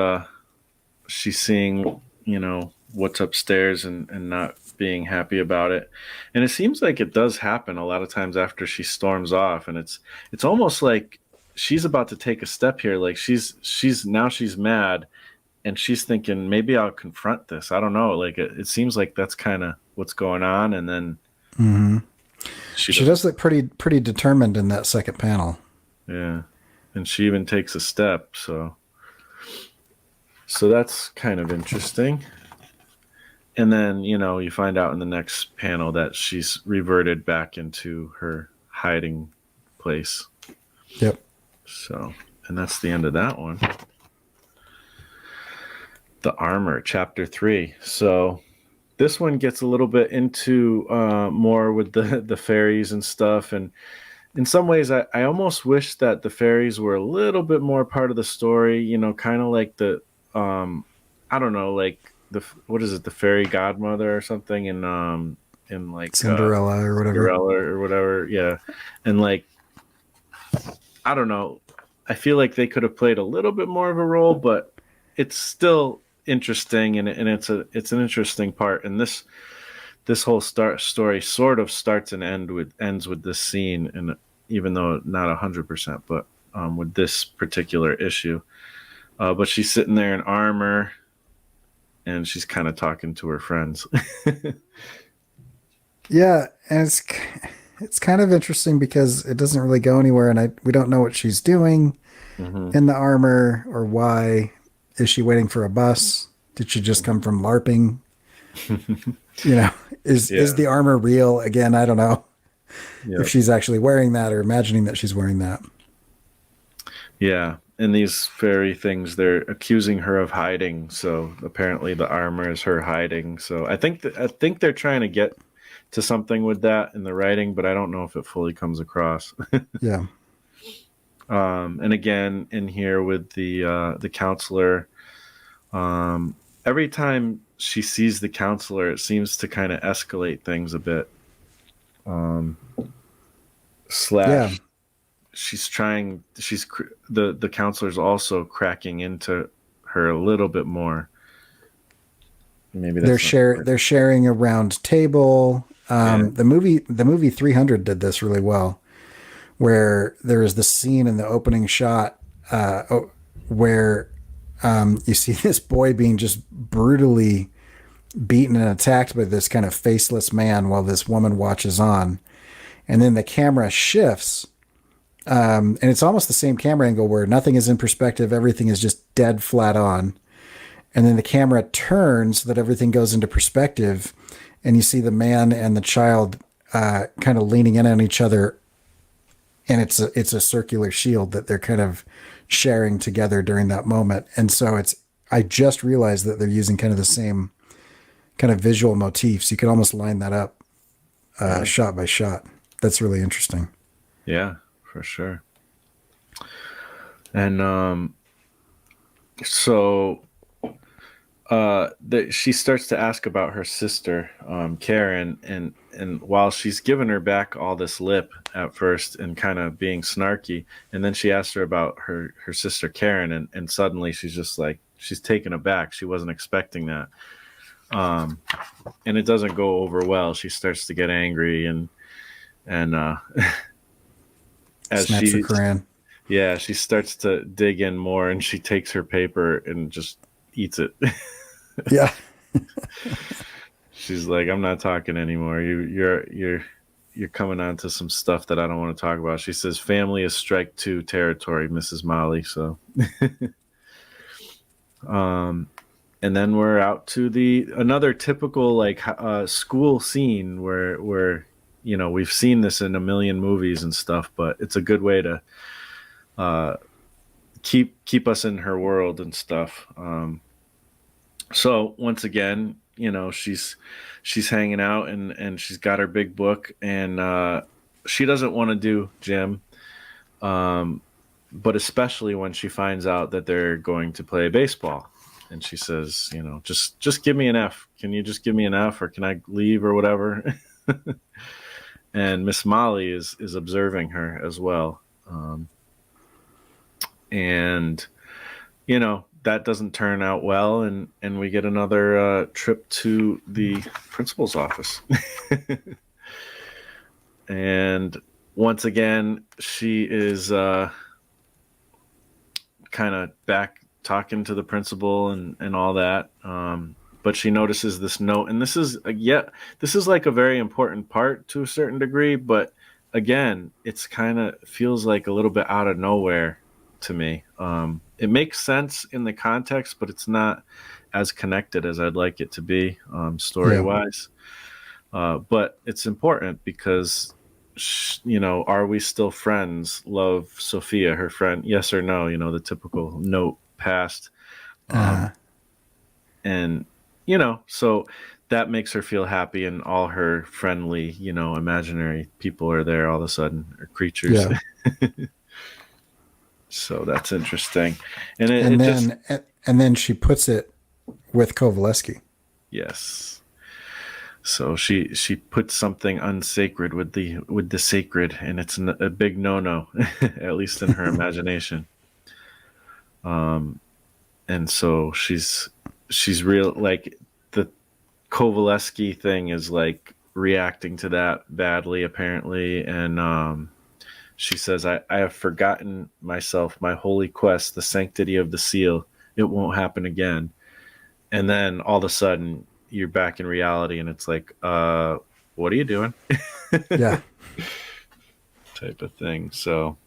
[SPEAKER 1] seeing, you know, what's upstairs and not being happy about it. And it seems like it does happen a lot of times after she storms off, and it's almost like she's about to take a step here. Like she's mad and she's thinking maybe I'll confront this. I don't know. Like it seems like that's kind of what's going on, and then
[SPEAKER 2] Mm-hmm.
[SPEAKER 1] she
[SPEAKER 2] She
[SPEAKER 1] doesn't.
[SPEAKER 2] does look pretty determined in that second panel.
[SPEAKER 1] Yeah. And she even takes a step, so that's kind of interesting. And then, you know, you find out in the next panel that she's reverted back into her hiding place.
[SPEAKER 2] Yep.
[SPEAKER 1] So, and that's the end of that one. The Armor, Chapter 3. So, this one gets a little bit into more with the fairies and stuff. And in some ways, I almost wish that the fairies were a little bit more part of the story, you know, kind of like I don't know, like what is it, the fairy godmother or something in like
[SPEAKER 2] Cinderella or whatever.
[SPEAKER 1] Cinderella or whatever, yeah. And like I don't know, I feel like they could have played a little bit more of a role, but it's still interesting, and it's an interesting part. And this whole story sort of starts and ends with this scene, and even though not 100%, but with this particular issue. But she's sitting there in armor, and she's kind of talking to her friends.
[SPEAKER 2] Yeah, and it's kind of interesting because it doesn't really go anywhere, and we don't know what she's doing
[SPEAKER 1] Hmm.
[SPEAKER 2] in the armor or why. Is she waiting for a bus? Did she just come from LARPing? You know, is
[SPEAKER 1] Yeah,
[SPEAKER 2] the armor real? Again, I don't know
[SPEAKER 1] yeah,
[SPEAKER 2] if she's actually wearing that or imagining that she's wearing that.
[SPEAKER 1] yeah. And these fairy things, they're accusing her of hiding. So apparently, the armor is her hiding. So I think they're trying to get to something with that in the writing, but I don't know if it fully comes across.
[SPEAKER 2] Yeah.
[SPEAKER 1] And again, in here with the counselor, every time she sees the counselor, it seems to kind of escalate things a bit. Um,
[SPEAKER 2] Yeah.
[SPEAKER 1] slash, the counselor's also cracking into her a little bit more. Maybe that's not the
[SPEAKER 2] They're sharing a round table.
[SPEAKER 1] word.
[SPEAKER 2] The movie 300 did this really well, where there is this scene in the opening shot where you see this boy being just brutally beaten and attacked by this kind of faceless man while this woman watches on, and then the camera shifts. And it's almost the same camera angle where nothing is in perspective, everything is just dead flat on. And then the camera turns so that everything goes into perspective, and you see the man and the child kind of leaning in on each other, and it's a circular shield that they're kind of sharing together during that moment. And so I just realized that they're using kind of the same kind of visual motifs. You could almost line that up shot by shot. That's really interesting.
[SPEAKER 1] Yeah, for sure. And so she starts to ask about her sister, Karen, and while she's giving her back all this lip at first and kind of being snarky, and then she asks her about her sister Karen, and suddenly she's just like she's taken aback. She wasn't expecting that, and it doesn't go over well. She starts to get angry, and as
[SPEAKER 2] Snaps her
[SPEAKER 1] she
[SPEAKER 2] Koran.
[SPEAKER 1] yeah, she starts to dig in more, and she takes her paper and just eats it.
[SPEAKER 2] Yeah.
[SPEAKER 1] She's like, I'm not talking anymore. You're coming on to some stuff that I don't want to talk about. She says, family is strike two territory, Mrs. Molly. So, and then we're out to another typical like school scene where we've seen this in a million movies and stuff, but it's a good way to keep us in her world and stuff. So once again, she's hanging out and she's got her big book, and she doesn't want to do gym, but especially when she finds out that they're going to play baseball. And she says, just give me an F. Can you just give me an F, or can I leave or whatever? And Miss Molly is observing her as well. And, that doesn't turn out well. And we get another trip to the principal's office. And once again, she is kind of back talking to the principal and all that. But she notices this note, and this is like a very important part to a certain degree, but again, it's kind of feels like a little bit out of nowhere to me. It makes sense in the context, but it's not as connected as I'd like it to be, story wise. But it's important because, are we still friends? Love Sophia, her friend, yes or no? The typical note passed. And, so that makes her feel happy, and all her friendly, imaginary people are there all of a sudden, or creatures. Yeah. So that's interesting. And
[SPEAKER 2] then she puts it with Kovaleski.
[SPEAKER 1] Yes. So she puts something unsacred with the sacred, and it's a big no-no, at least in her imagination. And so she's real, like the Kovaleski thing is like reacting to that badly apparently, and she says, I have forgotten myself, my holy quest, the sanctity of the seal. It won't happen again. And then all of a sudden you're back in reality, and it's like, what are you doing?
[SPEAKER 2] Yeah.
[SPEAKER 1] Type of thing. So,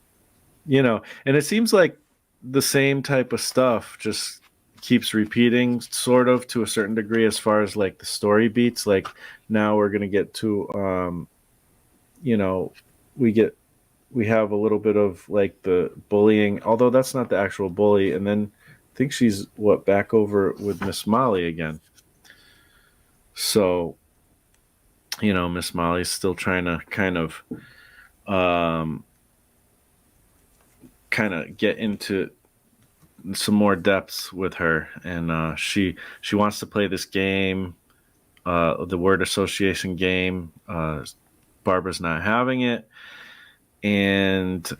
[SPEAKER 1] and it seems like the same type of stuff just keeps repeating sort of to a certain degree as far as like the story beats. Like now we're going to get to, we have a little bit of like the bullying, although that's not the actual bully. And then I think she's back over with Miss Molly again. So, Miss Molly's still trying to kind of get into some more depths with her. And she wants to play this game, the word association game. Barbara's not having it. And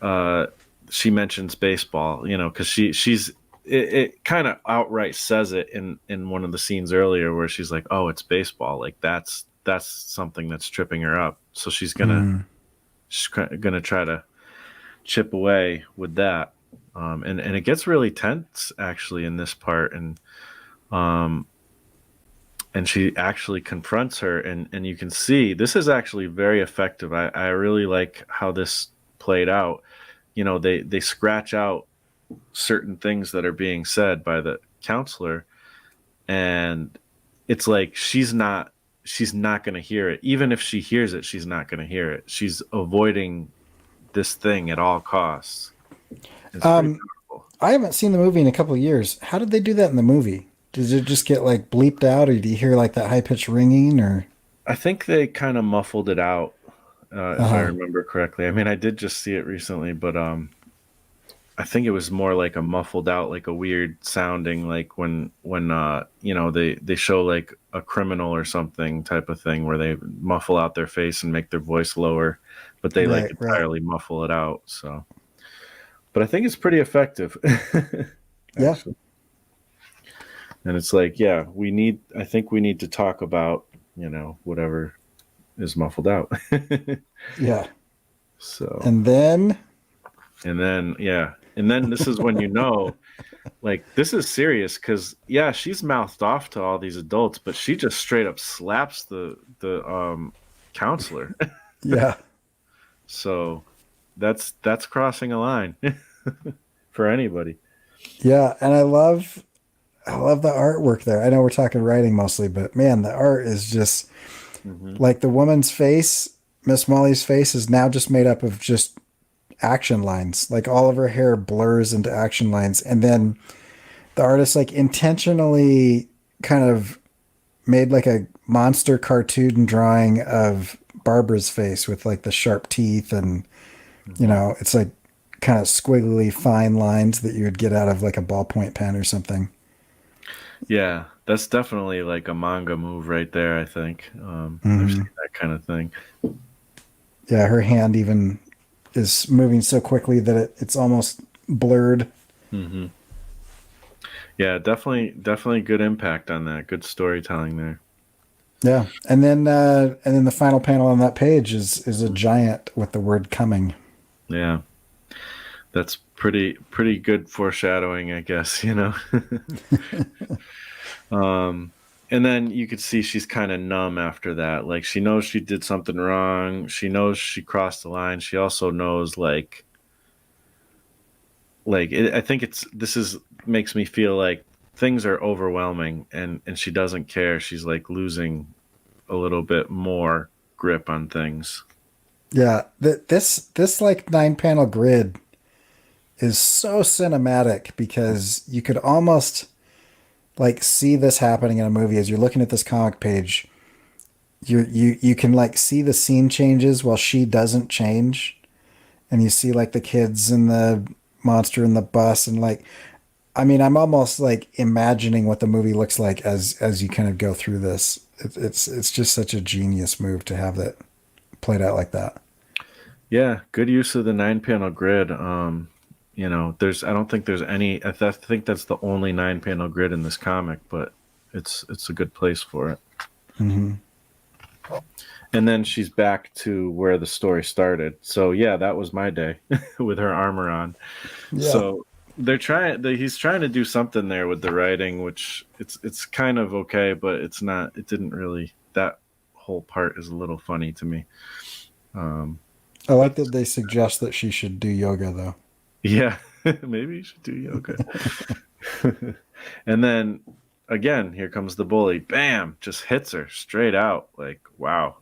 [SPEAKER 1] she mentions baseball, because she's it kind of outright says it in one of the scenes earlier where she's like, oh, it's baseball. Like that's something that's tripping her up. So she's gonna try to chip away with that. And it gets really tense actually in this part. And she actually confronts her, and you can see this is actually very effective. I really like how this played out. They scratch out certain things that are being said by the counselor, and it's like she's not going to hear it. Even if she hears it, she's not going to hear it. She's avoiding this thing at all costs. It's pretty powerful.
[SPEAKER 2] I haven't seen the movie in a couple of years. How did they do that in the movie? Did it just get like bleeped out, or do you hear like that high pitched ringing? Or
[SPEAKER 1] I think they kind of muffled it out, if I remember correctly. I mean, I did just see it recently, but I think it was more like a muffled out, like a weird sounding, like when they show like a criminal or something type of thing where they muffle out their face and make their voice lower, but they entirely muffle it out. So, but I think it's pretty effective.
[SPEAKER 2] Yeah.
[SPEAKER 1] And it's like, yeah, I think we need to talk about, whatever is muffled out.
[SPEAKER 2] Yeah.
[SPEAKER 1] So.
[SPEAKER 2] And then
[SPEAKER 1] And then, yeah. And then this is when you know, like, this is serious because, yeah, she's mouthed off to all these adults, but she just straight up slaps the counselor.
[SPEAKER 2] Yeah.
[SPEAKER 1] So that's crossing a line for anybody.
[SPEAKER 2] Yeah, and I love the artwork there. I know we're talking writing mostly, but man, the art is just
[SPEAKER 1] Hmm.
[SPEAKER 2] like the woman's face, Miss Molly's face is now just made up of just action lines. Like all of her hair blurs into action lines. And then the artist like intentionally kind of made like a monster cartoon drawing of Barbara's face with like the sharp teeth and
[SPEAKER 1] Hmm.
[SPEAKER 2] it's like kind of squiggly fine lines that you would get out of like a ballpoint pen or something.
[SPEAKER 1] Yeah, that's definitely like a manga move right there, I think. I've
[SPEAKER 2] Hmm.
[SPEAKER 1] seen that kind of thing.
[SPEAKER 2] Yeah, her hand even is moving so quickly that it's almost blurred.
[SPEAKER 1] Hmm. Yeah, definitely good impact on that. Good storytelling there.
[SPEAKER 2] Yeah, and then the final panel on that page is a giant with the word coming.
[SPEAKER 1] Yeah, that's pretty good foreshadowing, I guess, you know. um, and then you could see she's kind of numb after that. Like she knows she did something wrong. She knows she crossed the line. She also knows I think it's this is makes me feel like things are overwhelming and she doesn't care. She's like losing a little bit more grip on things.
[SPEAKER 2] Yeah, this like 9 panel grid is so cinematic because you could almost like see this happening in a movie as you're looking at this comic page. You can like see the scene changes while she doesn't change, and you see like the kids and the monster in the bus and like I mean I'm almost like imagining what the movie looks like as you kind of go through this. It's just such a genius move to have that played out like that.
[SPEAKER 1] Yeah, good use of the 9 panel grid. There's I don't think there's any. I think that's the only 9 panel grid in this comic, but it's a good place for it.
[SPEAKER 2] Hmm.
[SPEAKER 1] And then she's back to where the story started. So yeah, that was my day with her armor on.
[SPEAKER 2] Yeah.
[SPEAKER 1] So he's trying to do something there with the writing, which it's kind of okay, but it's not. It didn't really. That whole part is a little funny to me. Um,
[SPEAKER 2] I
[SPEAKER 1] but
[SPEAKER 2] like that they suggest that she should do yoga though.
[SPEAKER 1] yeah, maybe you should do yoga. And then again, here comes the bully. Bam! Just hits her straight out. Like, wow.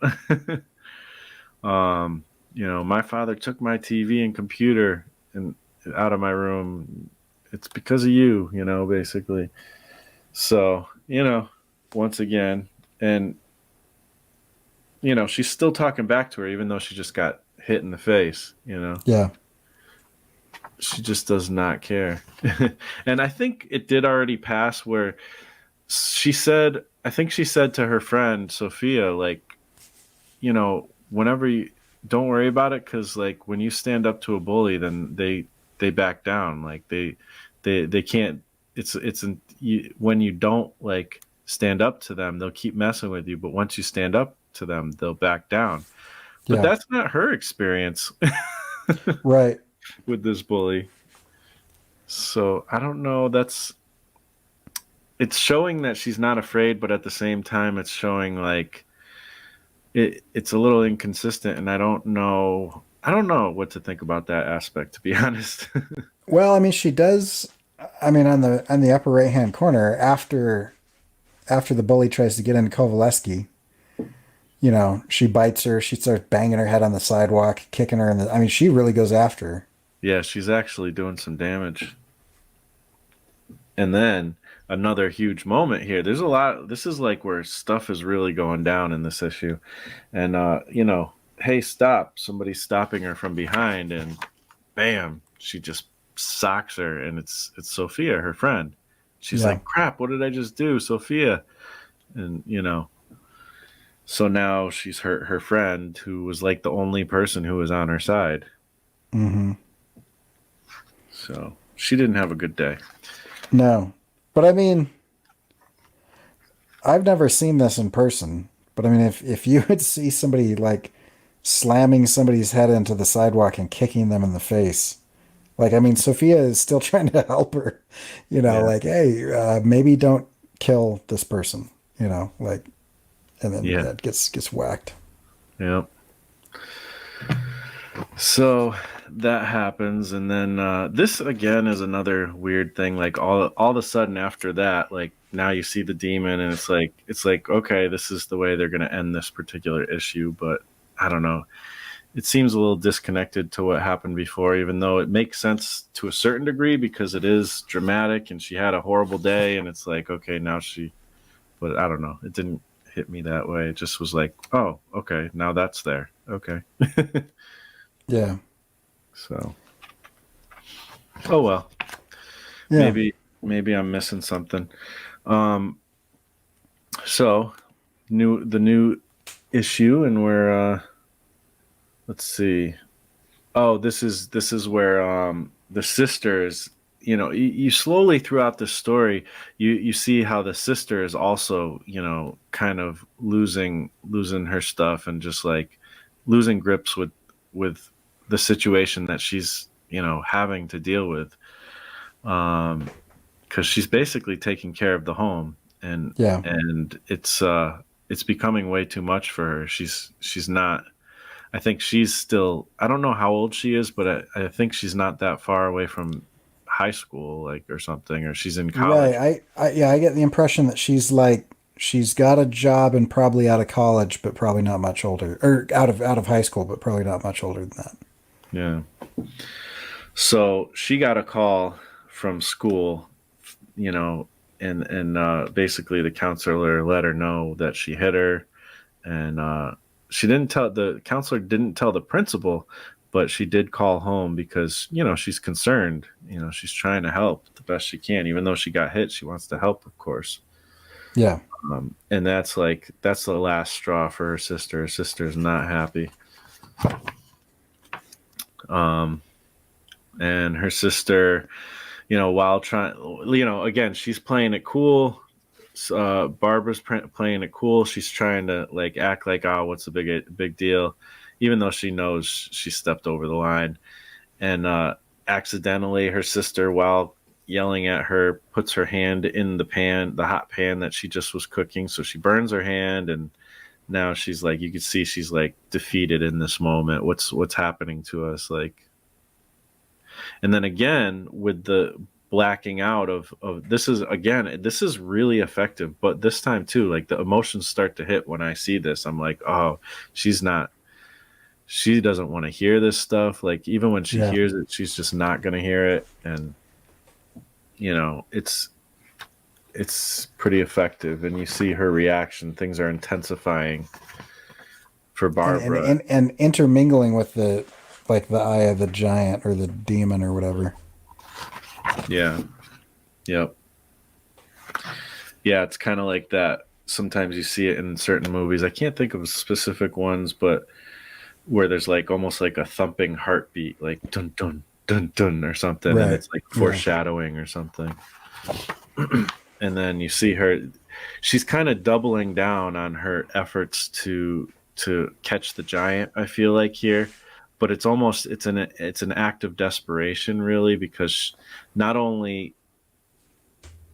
[SPEAKER 1] My father took my TV and computer and out of my room. It's because of you, basically. So, once again, and she's still talking back to her, even though she just got hit in the face.
[SPEAKER 2] Yeah.
[SPEAKER 1] She just does not care. And I think it did already pass where I think she said to her friend Sophia, like, whenever you don't worry about it, because like when you stand up to a bully, then they back down. Like they can't. When you don't like stand up to them, they'll keep messing with you. But once you stand up to them, they'll back down. But
[SPEAKER 2] Yeah.
[SPEAKER 1] that's not her experience
[SPEAKER 2] Right.
[SPEAKER 1] with this bully. So I don't know. It's showing that she's not afraid, but at the same time, it's showing like it's a little inconsistent, and I don't know what to think about that aspect, to be honest.
[SPEAKER 2] Well, I mean, she does. I mean, on the upper right hand corner, after the bully tries to get into Kovaleski, she bites her. She starts banging her head on the sidewalk, kicking her in the. I mean, she really goes after her.
[SPEAKER 1] Yeah, she's actually doing some damage. And then another huge moment here. There's a lot. This is like where stuff is really going down in this issue. And hey, stop! Somebody's stopping her from behind, and bam, she just socks her, and it's Sophia, her friend. She's
[SPEAKER 2] Yeah.
[SPEAKER 1] like, "Crap! What did I just do, Sophia?" And so now she's hurt her friend, who was like the only person who was on her side.
[SPEAKER 2] Hmm.
[SPEAKER 1] So she didn't have a good day.
[SPEAKER 2] No, but I mean, I've never seen this in person. But I mean, if you would see somebody like slamming somebody's head into the sidewalk and kicking them in the face, Like, I mean, Sophia is still trying to help her,
[SPEAKER 1] Yeah.
[SPEAKER 2] like, hey, maybe don't kill this person, like, and then
[SPEAKER 1] Yeah.
[SPEAKER 2] yeah, it gets whacked.
[SPEAKER 1] Yeah. So that happens, and then this again is another weird thing. Like all of a sudden after that, like now you see the demon, and it's like okay, this is the way they're going to end this particular issue. But I don't know. It seems a little disconnected to what happened before, even though it makes sense to a certain degree because it is dramatic, and she had a horrible day, and it's like okay, now she. But I don't know. It didn't hit me that way. It just was like, oh, okay, now that's there. Okay.
[SPEAKER 2] Yeah.
[SPEAKER 1] So, oh well.
[SPEAKER 2] Yeah.
[SPEAKER 1] Maybe I'm missing something. Um, so the new issue, and we're let's see. Oh, this is where the sisters. You slowly throughout the story, you see how the sister is also kind of losing her stuff and just like losing grips with the situation that she's having to deal with. Because she's basically taking care of the home, and
[SPEAKER 2] Yeah.
[SPEAKER 1] it's becoming way too much for her. She's not. I think she's still. I don't know how old she is, but I think she's not that far away from high school, like or something, or she's in
[SPEAKER 2] Right.
[SPEAKER 1] college.
[SPEAKER 2] I get the impression that she's got a job and probably out of college, but probably not much older, or out of high school, but probably not much older than that.
[SPEAKER 1] Yeah. So she got a call from school, you know, and basically the counselor let her know that she hit her, and she didn't tell the counselor didn't tell the principal, but she did call home because she's concerned. She's trying to help the best she can, even though she got hit. She wants to help, of course.
[SPEAKER 2] Yeah.
[SPEAKER 1] And that's the last straw for her sister. Her sister's not happy. Um, and her sister, while trying, again, she's playing it cool. Barbara's playing it cool. She's trying to like act like, oh, what's the big deal, even though she knows she stepped over the line. And accidentally, her sister, while yelling at her, puts her hand in the hot pan that she just was cooking. So she burns her hand, and now she's like, you can see she's like defeated in this moment. What's happening to us, like. And then again with the blacking out of this is really effective, but this time too, like the emotions start to hit when I see this. I'm like, oh, she's not she doesn't want to hear this stuff. Like even when she
[SPEAKER 2] Yeah.
[SPEAKER 1] hears it, she's just not going to hear it. And it's pretty effective, and you see her reaction. Things are intensifying for
[SPEAKER 2] and
[SPEAKER 1] Barbara.
[SPEAKER 2] and intermingling with the eye of the giant or the demon or whatever.
[SPEAKER 1] Yeah. Yep. Yeah, it's kind of like that. Sometimes you see it in certain movies. I can't think of specific ones, but where there's like almost like a thumping heartbeat, like dun dun dun dun or something, and
[SPEAKER 2] Right.
[SPEAKER 1] it's like
[SPEAKER 2] Yeah.
[SPEAKER 1] foreshadowing or something. And then you see her; she's kind of doubling down on her efforts to catch the giant. I feel like here, but it's an act of desperation, really, because not only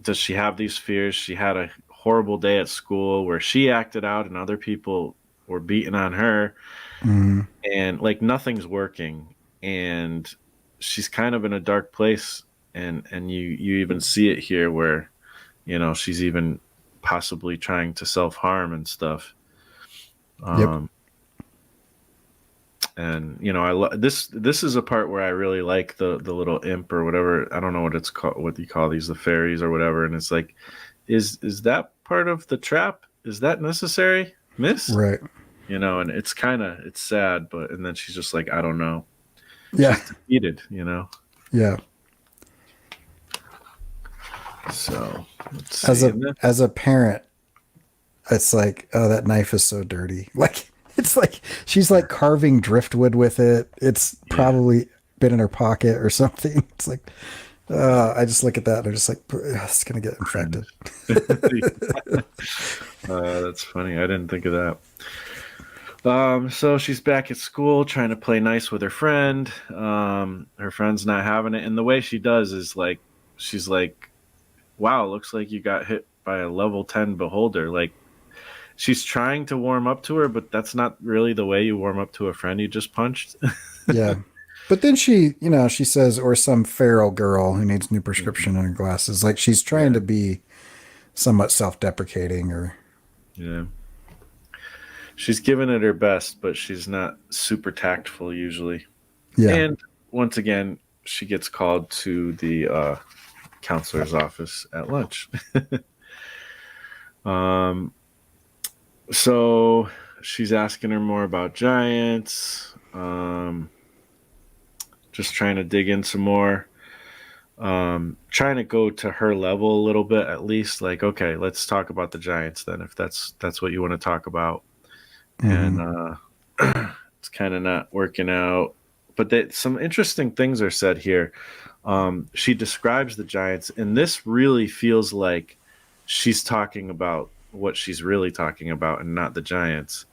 [SPEAKER 1] does she have these fears, she had a horrible day at school where she acted out and other people were beating on her,
[SPEAKER 2] Mhm.
[SPEAKER 1] and like nothing's working, and she's kind of in a dark place, and you even see it here where she's even possibly trying to self-harm and stuff.
[SPEAKER 2] Yep.
[SPEAKER 1] um and this is a part where I really like the little imp or whatever. I don't know what it's called, what you call these, the fairies or whatever, and it's like, is that part of the trap? Is that necessary, miss?
[SPEAKER 2] Right.
[SPEAKER 1] And it's sad, but and then she's just like, I don't know.
[SPEAKER 2] Yeah.
[SPEAKER 1] She's defeated.
[SPEAKER 2] Yeah.
[SPEAKER 1] So let's
[SPEAKER 2] As
[SPEAKER 1] see.
[SPEAKER 2] a as a parent, it's like, oh, that knife is so dirty. Like it's like she's like carving driftwood with it. It's
[SPEAKER 1] Yeah.
[SPEAKER 2] probably been in her pocket or something. It's like, I just look at that and I'm just like, it's gonna get infected.
[SPEAKER 1] That's funny. I didn't think of that. So she's back at school trying to play nice with her friend. Her friend's not having it. And the way she does is like, she's like, wow, looks like you got hit by a level 10 beholder. Like, she's trying to warm up to her, but that's not really the way you warm up to a friend you just punched.
[SPEAKER 2] Yeah. But then she says, or some feral girl who needs new prescription in her glasses. Like she's trying
[SPEAKER 1] Yeah.
[SPEAKER 2] to be somewhat self-deprecating or,
[SPEAKER 1] Yeah. She's giving it her best, but she's not super tactful usually.
[SPEAKER 2] yeah.
[SPEAKER 1] And once again, she gets called to the counselor's office at lunch. um, so she's asking her more about giants, just trying to dig in some more, trying to go to her level a little bit at least. Like, okay, let's talk about the giants then, if that's what you want to talk about. And
[SPEAKER 2] Hmm.
[SPEAKER 1] it's kind of not working out. But some interesting things are said here. She describes the giants, and this really feels like she's talking about what she's really talking about and not the giants,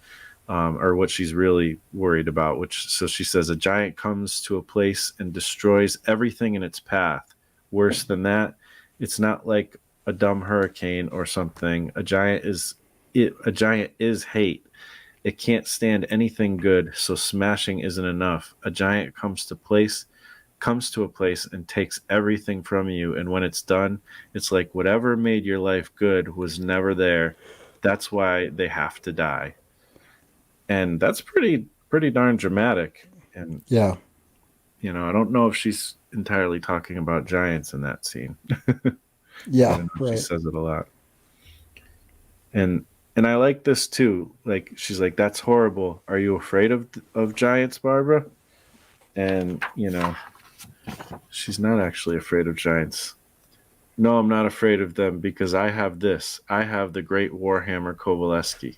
[SPEAKER 1] or what she's really worried about. So she says, a giant comes to a place and destroys everything in its path. Worse than that, it's not like a dumb hurricane or something. A giant is hate. It can't stand anything good, so smashing isn't enough. A giant comes to a place and takes everything from you, and when it's done, it's like whatever made your life good was never there. That's why they have to die. And that's pretty darn dramatic. And
[SPEAKER 2] Yeah.
[SPEAKER 1] I don't know if she's entirely talking about giants in that scene,
[SPEAKER 2] Yeah.
[SPEAKER 1] even though she
[SPEAKER 2] Right.
[SPEAKER 1] says it a lot. And I like this too. Like, she's like, "That's horrible. Are you afraid of giants, Barbara?" And she's not actually afraid of giants. No, I'm not afraid of them because I have this. I have the great Warhammer Kovaleski.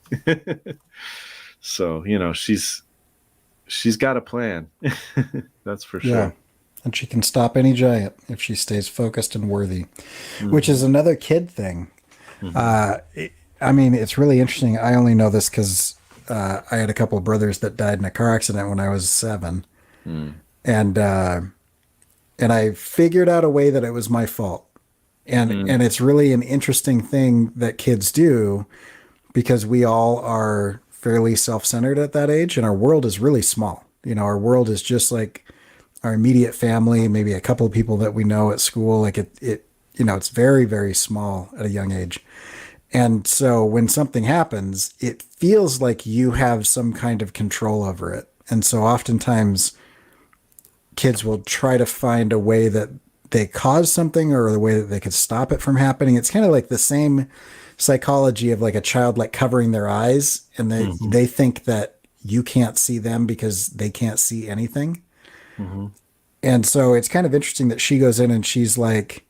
[SPEAKER 1] So she's got a plan. That's for
[SPEAKER 2] Yeah.
[SPEAKER 1] sure.
[SPEAKER 2] And she can stop any giant if she stays focused and worthy, which is
[SPEAKER 1] Hmm.
[SPEAKER 2] another kid thing.
[SPEAKER 1] Hmm.
[SPEAKER 2] Uh, I mean, it's really interesting. I only know this because I had a couple of brothers that died in a car accident when I was 7,
[SPEAKER 1] Mm.
[SPEAKER 2] and I figured out a way that it was my fault. And
[SPEAKER 1] Mm.
[SPEAKER 2] it's really an interesting thing that kids do because we all are fairly self-centered at that age, and our world is really small. Our world is just like our immediate family, maybe a couple of people that we know at school. Like it's very, very small at a young age. And so when something happens, it feels like you have some kind of control over it. And so oftentimes kids will try to find a way that they caused something or the way that they could stop it from happening. It's kind of like the same psychology of like a child like covering their eyes and
[SPEAKER 1] Hmm.
[SPEAKER 2] they think that you can't see them because they can't see anything.
[SPEAKER 1] Hmm.
[SPEAKER 2] And so it's kind of interesting that she goes in and she's like,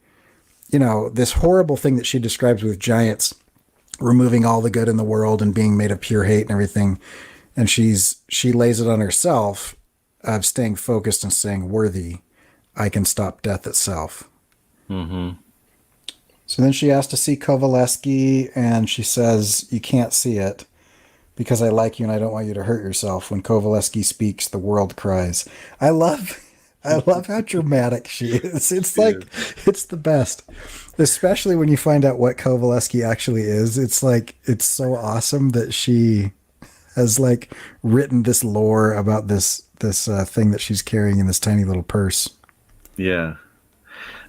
[SPEAKER 2] this horrible thing that she describes with giants removing all the good in the world and being made of pure hate and everything. And she lays it on herself of staying focused and staying worthy. I can stop death itself.
[SPEAKER 1] Hmm.
[SPEAKER 2] So then she asks to see Kovaleski, and she says, "You can't see it because I like you and I don't want you to hurt yourself. When Kovaleski speaks, the world cries." I love, I love how dramatic she is. It's
[SPEAKER 1] Yeah.
[SPEAKER 2] like it's the best, especially when you find out what Kovaleski actually is. It's like it's so awesome that she has like written this lore about this thing that she's carrying in this tiny little purse.
[SPEAKER 1] Yeah.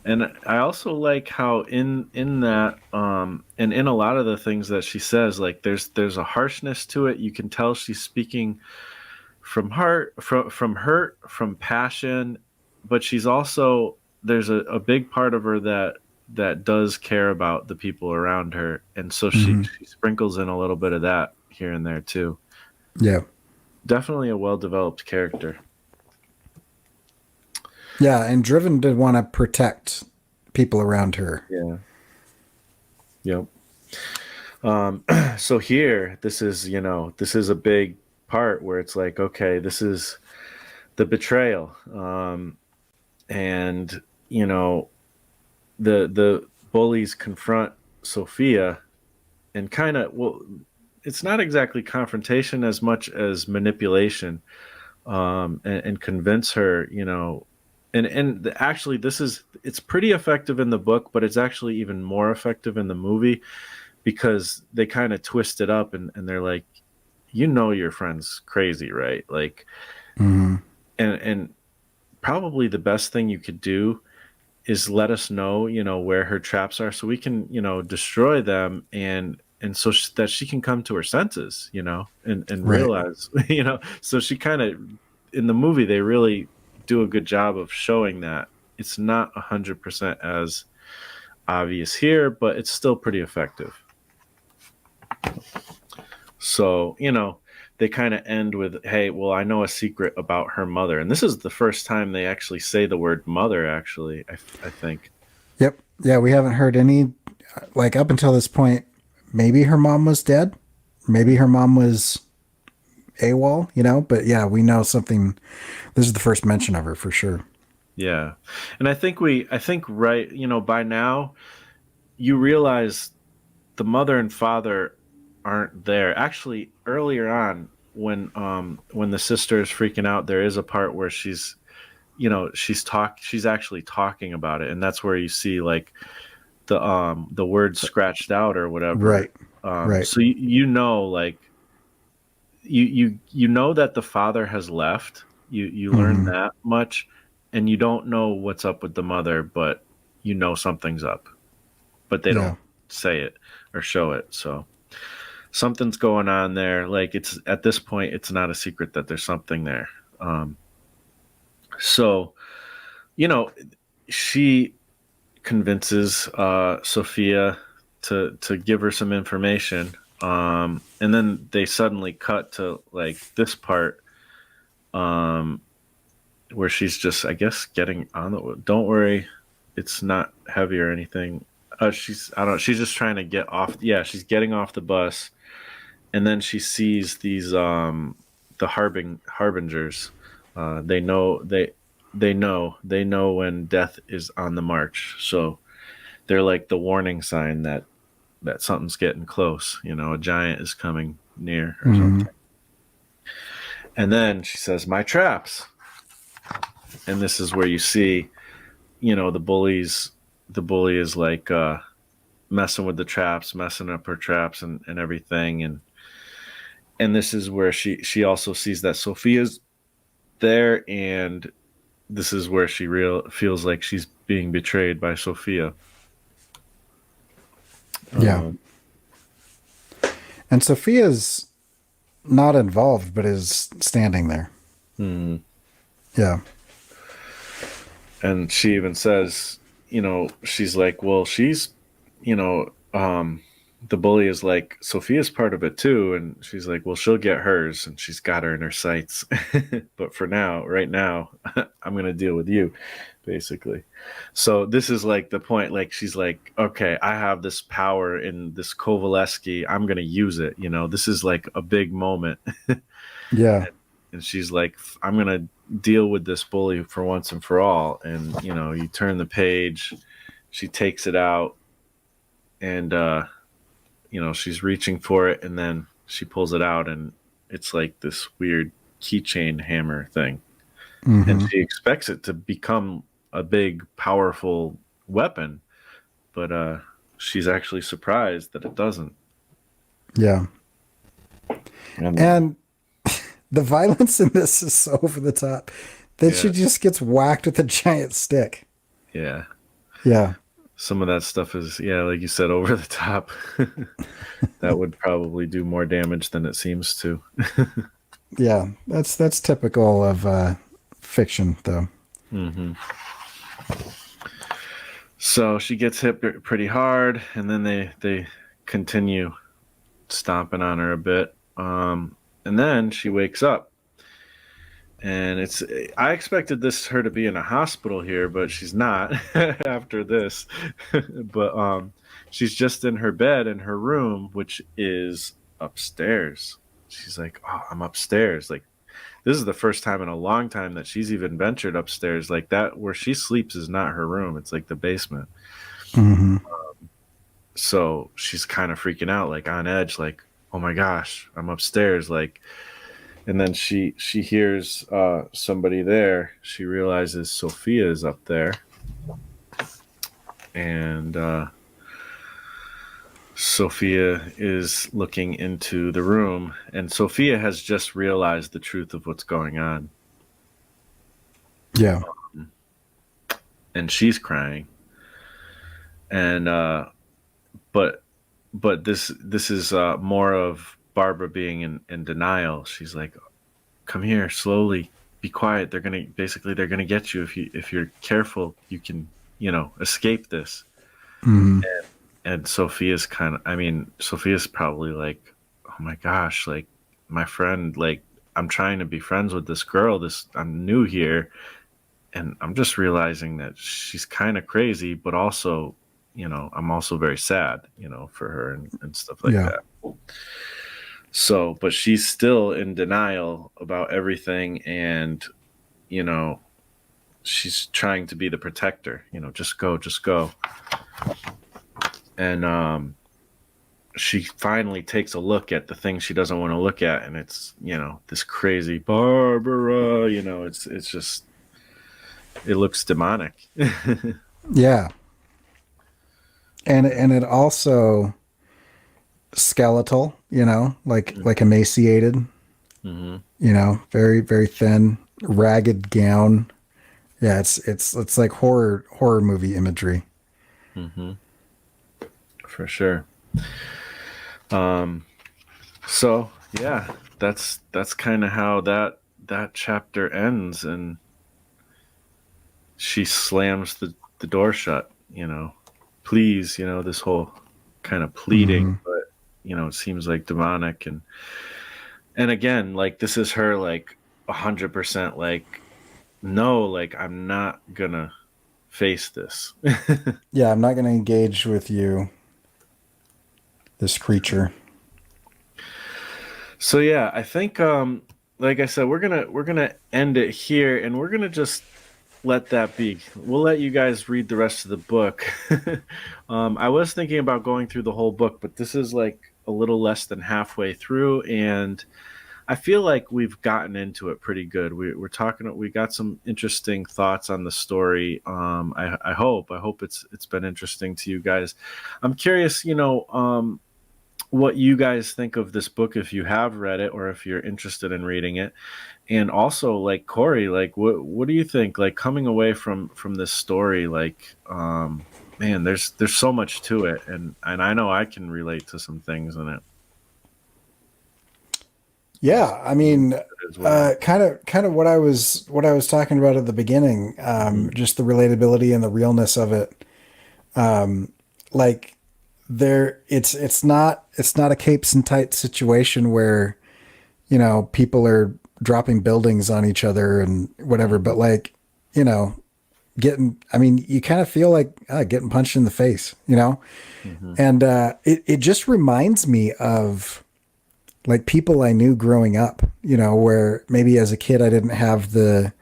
[SPEAKER 1] And I also like how in that and in a lot of the things that she says, like there's a harshness to it. You can tell she's speaking from heart, from hurt, from passion, but she's also, there's a big part of her that does care about the people around her, and so she
[SPEAKER 2] Hmm.
[SPEAKER 1] she sprinkles in a little bit of that here and there too.
[SPEAKER 2] Yeah,
[SPEAKER 1] Definitely a well developed character.
[SPEAKER 2] yeah, and driven to want to protect people around her.
[SPEAKER 1] Yeah. Yep. Um, so here, this is a big part where it's like, okay, this is the betrayal, and you know, the bullies confront Sophia and kind of, well, it's not exactly confrontation as much as manipulation, and convince her, and actually it's pretty effective in the book, but it's actually even more effective in the movie because they kind of twist it up, and they're like, your friend's crazy, right? Like,
[SPEAKER 2] Hmm.
[SPEAKER 1] and probably the best thing you could do is let us know, where her traps are, so we can, destroy them, and so that she can come to her senses, and
[SPEAKER 2] Right.
[SPEAKER 1] realize, so she kind of, in the movie, they really do a good job of showing that it's not 100% as obvious here, but it's still pretty effective. So, they kind of end with, hey, well, I know a secret about her mother. And this is the first time they actually say the word mother, actually, I think.
[SPEAKER 2] Yep. Yeah, we haven't heard any, like up until this point, maybe her mom was dead. Maybe her mom was AWOL, but yeah, we know something. This is the first mention of her for sure.
[SPEAKER 1] Yeah. And I think, right, by now you realize the mother and father aren't there. Actually, earlier on, when the sister is freaking out, there is a part where she's actually talking about it, and that's where you see like the word scratched out or whatever.
[SPEAKER 2] Right. Right.
[SPEAKER 1] So like you know that the father has left. You learn
[SPEAKER 2] Hmm.
[SPEAKER 1] that much, and you don't know what's up with the mother, but something's up, but they
[SPEAKER 2] Yeah.
[SPEAKER 1] don't say it or show it. So something's going on there. Like, it's at this point, it's not a secret that there's something there. So you know, she convinces Sophia to give her some information. And then they suddenly cut to like this part, um, where she's just, I guess, getting on the. Don't worry, it's not heavy or anything. I don't know. She's just trying to get off. Yeah, she's getting off the bus, and then she sees these the harbingers. They know they know when death is on the march. So they're like the warning sign that something's getting close. A giant is coming near or
[SPEAKER 2] Hmm.
[SPEAKER 1] something. And then she says, "My traps." And this is where you see, the bullies. The bully is like messing with the traps, messing up her traps and everything. And this is where she also sees that Sophia's there, and this is where she feels like she's being betrayed by Sophia.
[SPEAKER 2] Yeah.
[SPEAKER 1] Um,
[SPEAKER 2] And Sophia's not involved, but is standing there.
[SPEAKER 1] hmm.
[SPEAKER 2] Yeah.
[SPEAKER 1] And she even says, she's like, well, she's, you know, um, the bully is like, Sophia's part of it too. And she's like, well, she'll get hers, and she's got her in her sights. But for now, right now, I'm going to deal with you, basically. So this is like the point. Like, she's like, okay, I have this power in this Kovaleski. I'm going to use it. This is like a big moment.
[SPEAKER 2] Yeah.
[SPEAKER 1] And she's like, I'm going to deal with this bully for once and for all. And, you turn the page, she takes it out, and, she's reaching for it, and then she pulls it out, and it's like this weird keychain hammer thing. And
[SPEAKER 2] Hmm.
[SPEAKER 1] she expects it to become a big, powerful weapon, but she's actually surprised that it doesn't.
[SPEAKER 2] Yeah.
[SPEAKER 1] And
[SPEAKER 2] And the violence in this is so over the top that
[SPEAKER 1] yeah,
[SPEAKER 2] she just gets whacked with a giant stick.
[SPEAKER 1] yeah.
[SPEAKER 2] Yeah.
[SPEAKER 1] Some of that stuff is, yeah, like you said, over the top. That would probably do more damage than it seems to.
[SPEAKER 2] Yeah. That's typical of fiction though.
[SPEAKER 1] Hmm. So she gets hit pretty hard, and then they continue stomping on her a bit. And then she wakes up, and I expected her to be in a hospital here, but she's not after this. But she's just in her bed in her room, which is upstairs. She's like, "Oh, I'm upstairs." Like, this is the first time in a long time that she's even ventured upstairs. Like, that where she sleeps is not her room. It's like the basement.
[SPEAKER 2] Hmm.
[SPEAKER 1] So she's kind of freaking out, like on edge, like, oh my gosh, I'm upstairs. Like, and then she hears somebody there. She realizes Sophia is up there, and Sophia is looking into the room, and Sophia has just realized the truth of what's going on,
[SPEAKER 2] Yeah.
[SPEAKER 1] and she's crying. And but this is more of Barbara being in denial. She's like, "Come here, slowly, be quiet. They're gonna get you if you're careful. You can escape this."
[SPEAKER 2] Mm-hmm.
[SPEAKER 1] And Sophia's probably like, "Oh my gosh, like my friend, like I'm trying to be friends with this girl. I'm new here, and I'm just realizing that she's kind of crazy, but also, I'm also very sad, for her and stuff like
[SPEAKER 2] Yeah.
[SPEAKER 1] that." So, but she's still in denial about everything, and you know, she's trying to be the protector. Just go, just go. And she finally takes a look at the thing she doesn't want to look at, and it's this crazy Barbara. It's just, it looks demonic.
[SPEAKER 2] Yeah. And it also skeletal, like emaciated,
[SPEAKER 1] Mm-hmm.
[SPEAKER 2] very, very thin, ragged gown. Yeah, it's like horror movie imagery.
[SPEAKER 1] Mm-hmm. For sure. So yeah, that's kind of how that chapter ends, and she slams the door shut. Please, this whole kind of pleading,
[SPEAKER 2] Mm-hmm.
[SPEAKER 1] but it seems like demonic, and again, like this is her like 100% like, no, like I'm not gonna face this.
[SPEAKER 2] Yeah, I'm not going to engage with you, this creature.
[SPEAKER 1] So yeah, I think like I said, we're gonna end it here, and we're gonna just let that be. We'll let you guys read the rest of the book. I was thinking about going through the whole book, but this is like a little less than halfway through, and I feel like we've gotten into it pretty good. We're talking. We got some interesting thoughts on the story. I hope it's been interesting to you guys. I'm curious, what you guys think of this book, if you have read it or if you're interested in reading it. And also, like, Cory, like what do you think, like, coming away from this story? Like, man, there's so much to it, and I know I can relate to some things in it
[SPEAKER 2] Yeah, I mean,
[SPEAKER 1] as well.
[SPEAKER 2] kind of what I was talking about at the beginning,
[SPEAKER 1] Mm-hmm.
[SPEAKER 2] just the relatability and the realness of it. Like it's not a capes and tights situation where people are dropping buildings on each other and whatever, but like you know I mean, you kind of feel like getting punched in the face.
[SPEAKER 1] Mm-hmm.
[SPEAKER 2] And it just reminds me of like people I knew growing up, where maybe as a kid I didn't have the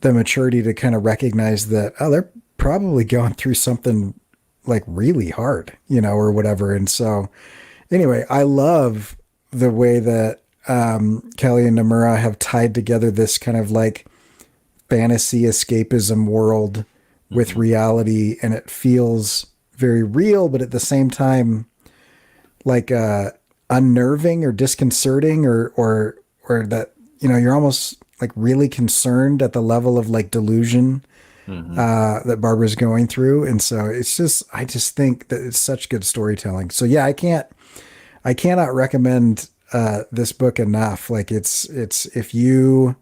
[SPEAKER 2] maturity to kind of recognize that, oh, they're probably going through something like really hard, or whatever. And so anyway, I love the way that Kelly and Nomura have tied together this kind of like fantasy escapism world with
[SPEAKER 1] Mm-hmm.
[SPEAKER 2] reality, and it feels very real, but at the same time, like unnerving or disconcerting, or that you're almost like really concerned at the level of like delusion
[SPEAKER 1] Mm-hmm.
[SPEAKER 2] that Barbara's going through. And so I just think that it's such good storytelling. So yeah, I cannot recommend this book enough. Like it's if you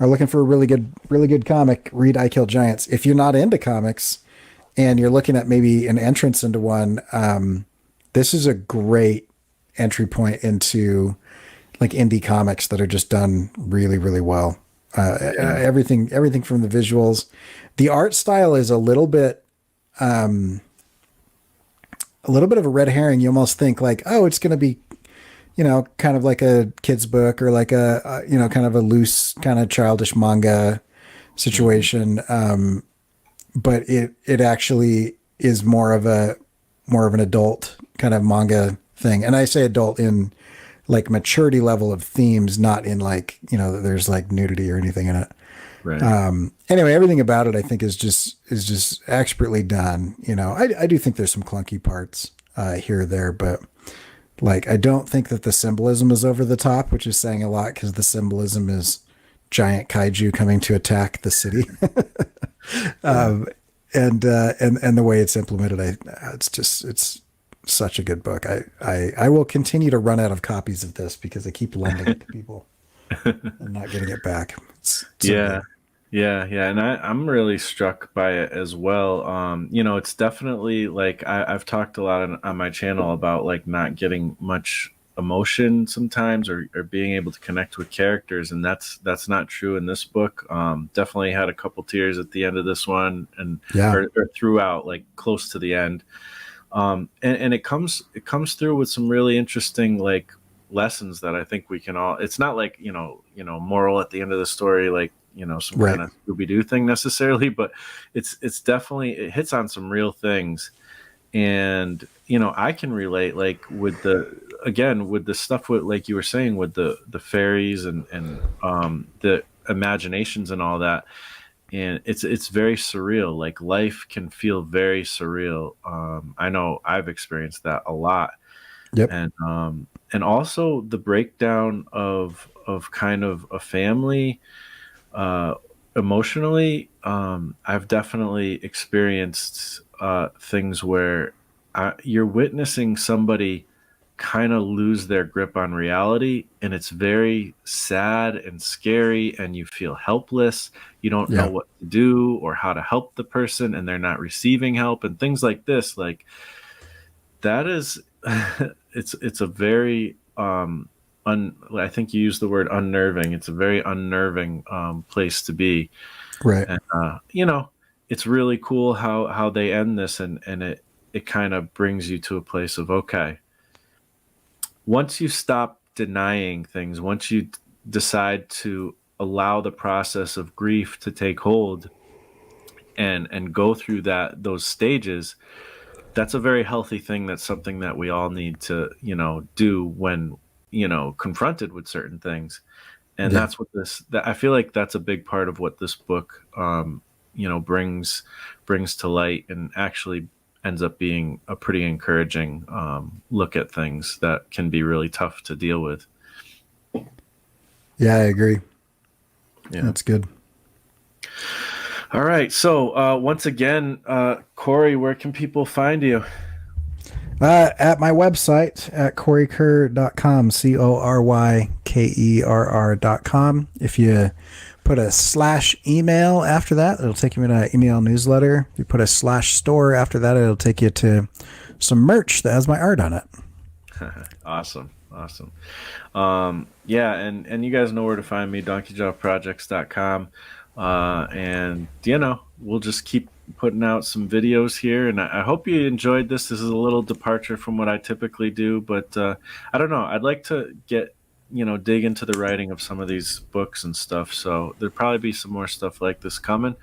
[SPEAKER 2] are looking for a really good comic, read I Kill Giants. If you're not into comics and you're looking at maybe an entrance into one, this is a great entry point into like indie comics that are just done really, really well.
[SPEAKER 1] Yeah.
[SPEAKER 2] Everything from the visuals, the art style is a little bit of a red herring. You almost think like, oh, it's going to be, kind of like a kid's book or like kind of a loose kind of childish manga
[SPEAKER 1] Mm-hmm.
[SPEAKER 2] situation. But it actually is more of an adult kind of manga thing. And I say adult in like maturity level of themes, not in like, there's like nudity or anything in it.
[SPEAKER 1] Right.
[SPEAKER 2] Anyway, everything about it I think is just expertly done. I do think there's some clunky parts here or there, but like I don't think that the symbolism is over the top, which is saying a lot because the symbolism is giant kaiju coming to attack the city. And the way it's implemented, it's such a good book. I will continue to run out of copies of this because I keep lending it to people and not getting it back. It's
[SPEAKER 1] Yeah. Yeah. And I'm really struck by it as well. It's definitely like I've talked a lot on my channel about like not getting much emotion sometimes or being able to connect with characters. And that's not true in this book. Definitely had a couple tears at the end of this one and or throughout, like close to the end. And it comes through with some really interesting like lessons that I think we can all. It's not like moral at the end of the story, like some kind of Scooby-Doo thing necessarily, but it's definitely, it hits on some real things, and I can relate like with the stuff with, like you were saying, with the fairies and the imaginations and all that. And it's very surreal. Like life can feel very surreal. I know I've experienced that a lot.
[SPEAKER 2] Yep.
[SPEAKER 1] And also the breakdown of kind of a family emotionally. I've definitely experienced things where you're witnessing somebody kind of lose their grip on reality, and it's very sad and scary, and you feel helpless. You don't know what to do or how to help the person, and they're not receiving help and things like this. Like that is it's a very I think you used the word unnerving. It's a very unnerving place to be.
[SPEAKER 2] Right.
[SPEAKER 1] And it's really cool how they end this, and it kind of brings you to a place of, okay, once you stop denying things, once you decide to allow the process of grief to take hold and go through those stages, that's a very healthy thing. That's something that we all need to, do when, confronted with certain things. And that's what I feel like that's a big part of what this book, brings to light, and actually ends up being a pretty encouraging look at things that can be really tough to deal with.
[SPEAKER 2] Yeah, I agree.
[SPEAKER 1] Yeah,
[SPEAKER 2] that's good.
[SPEAKER 1] All right. So once again, Cory, where can people find you?
[SPEAKER 2] At my website at corykerr.com, CORYKERR.com. If you put a /email after that, it'll take you to an email newsletter. If you put a /store after that, it'll take you to some merch that has my art on it.
[SPEAKER 1] Awesome. Yeah, and you guys know where to find me, donkeyjawprojects.com. And we'll just keep putting out some videos here, and I hope you enjoyed this. This is a little departure from what I typically do, but I don't know, I'd like to get dig into the writing of some of these books and stuff, so there'll probably be some more stuff like this coming.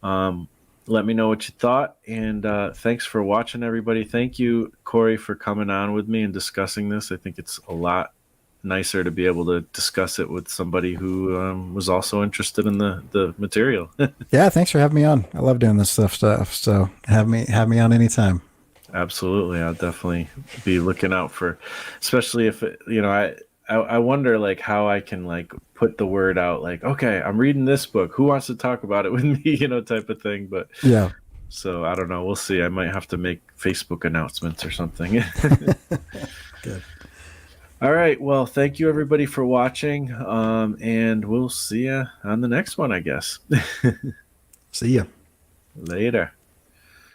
[SPEAKER 1] Let me know what you thought, and thanks for watching, everybody. Thank you, Cory, for coming on with me and discussing this. I think it's a lot nicer to be able to discuss it with somebody who was also interested in the material.
[SPEAKER 2] Yeah, thanks for having me on. I love doing this stuff. So have me on anytime.
[SPEAKER 1] Absolutely. I'll definitely be looking out for, especially if I wonder like how I can like put the word out, like, okay, I'm reading this book, who wants to talk about it with me, type of thing. But
[SPEAKER 2] yeah,
[SPEAKER 1] so I don't know, we'll see. I might have to make Facebook announcements or something.
[SPEAKER 2] Good.
[SPEAKER 1] All right. Well, thank you, everybody, for watching. And we'll see you on the next one, I guess.
[SPEAKER 2] See ya.
[SPEAKER 1] Later.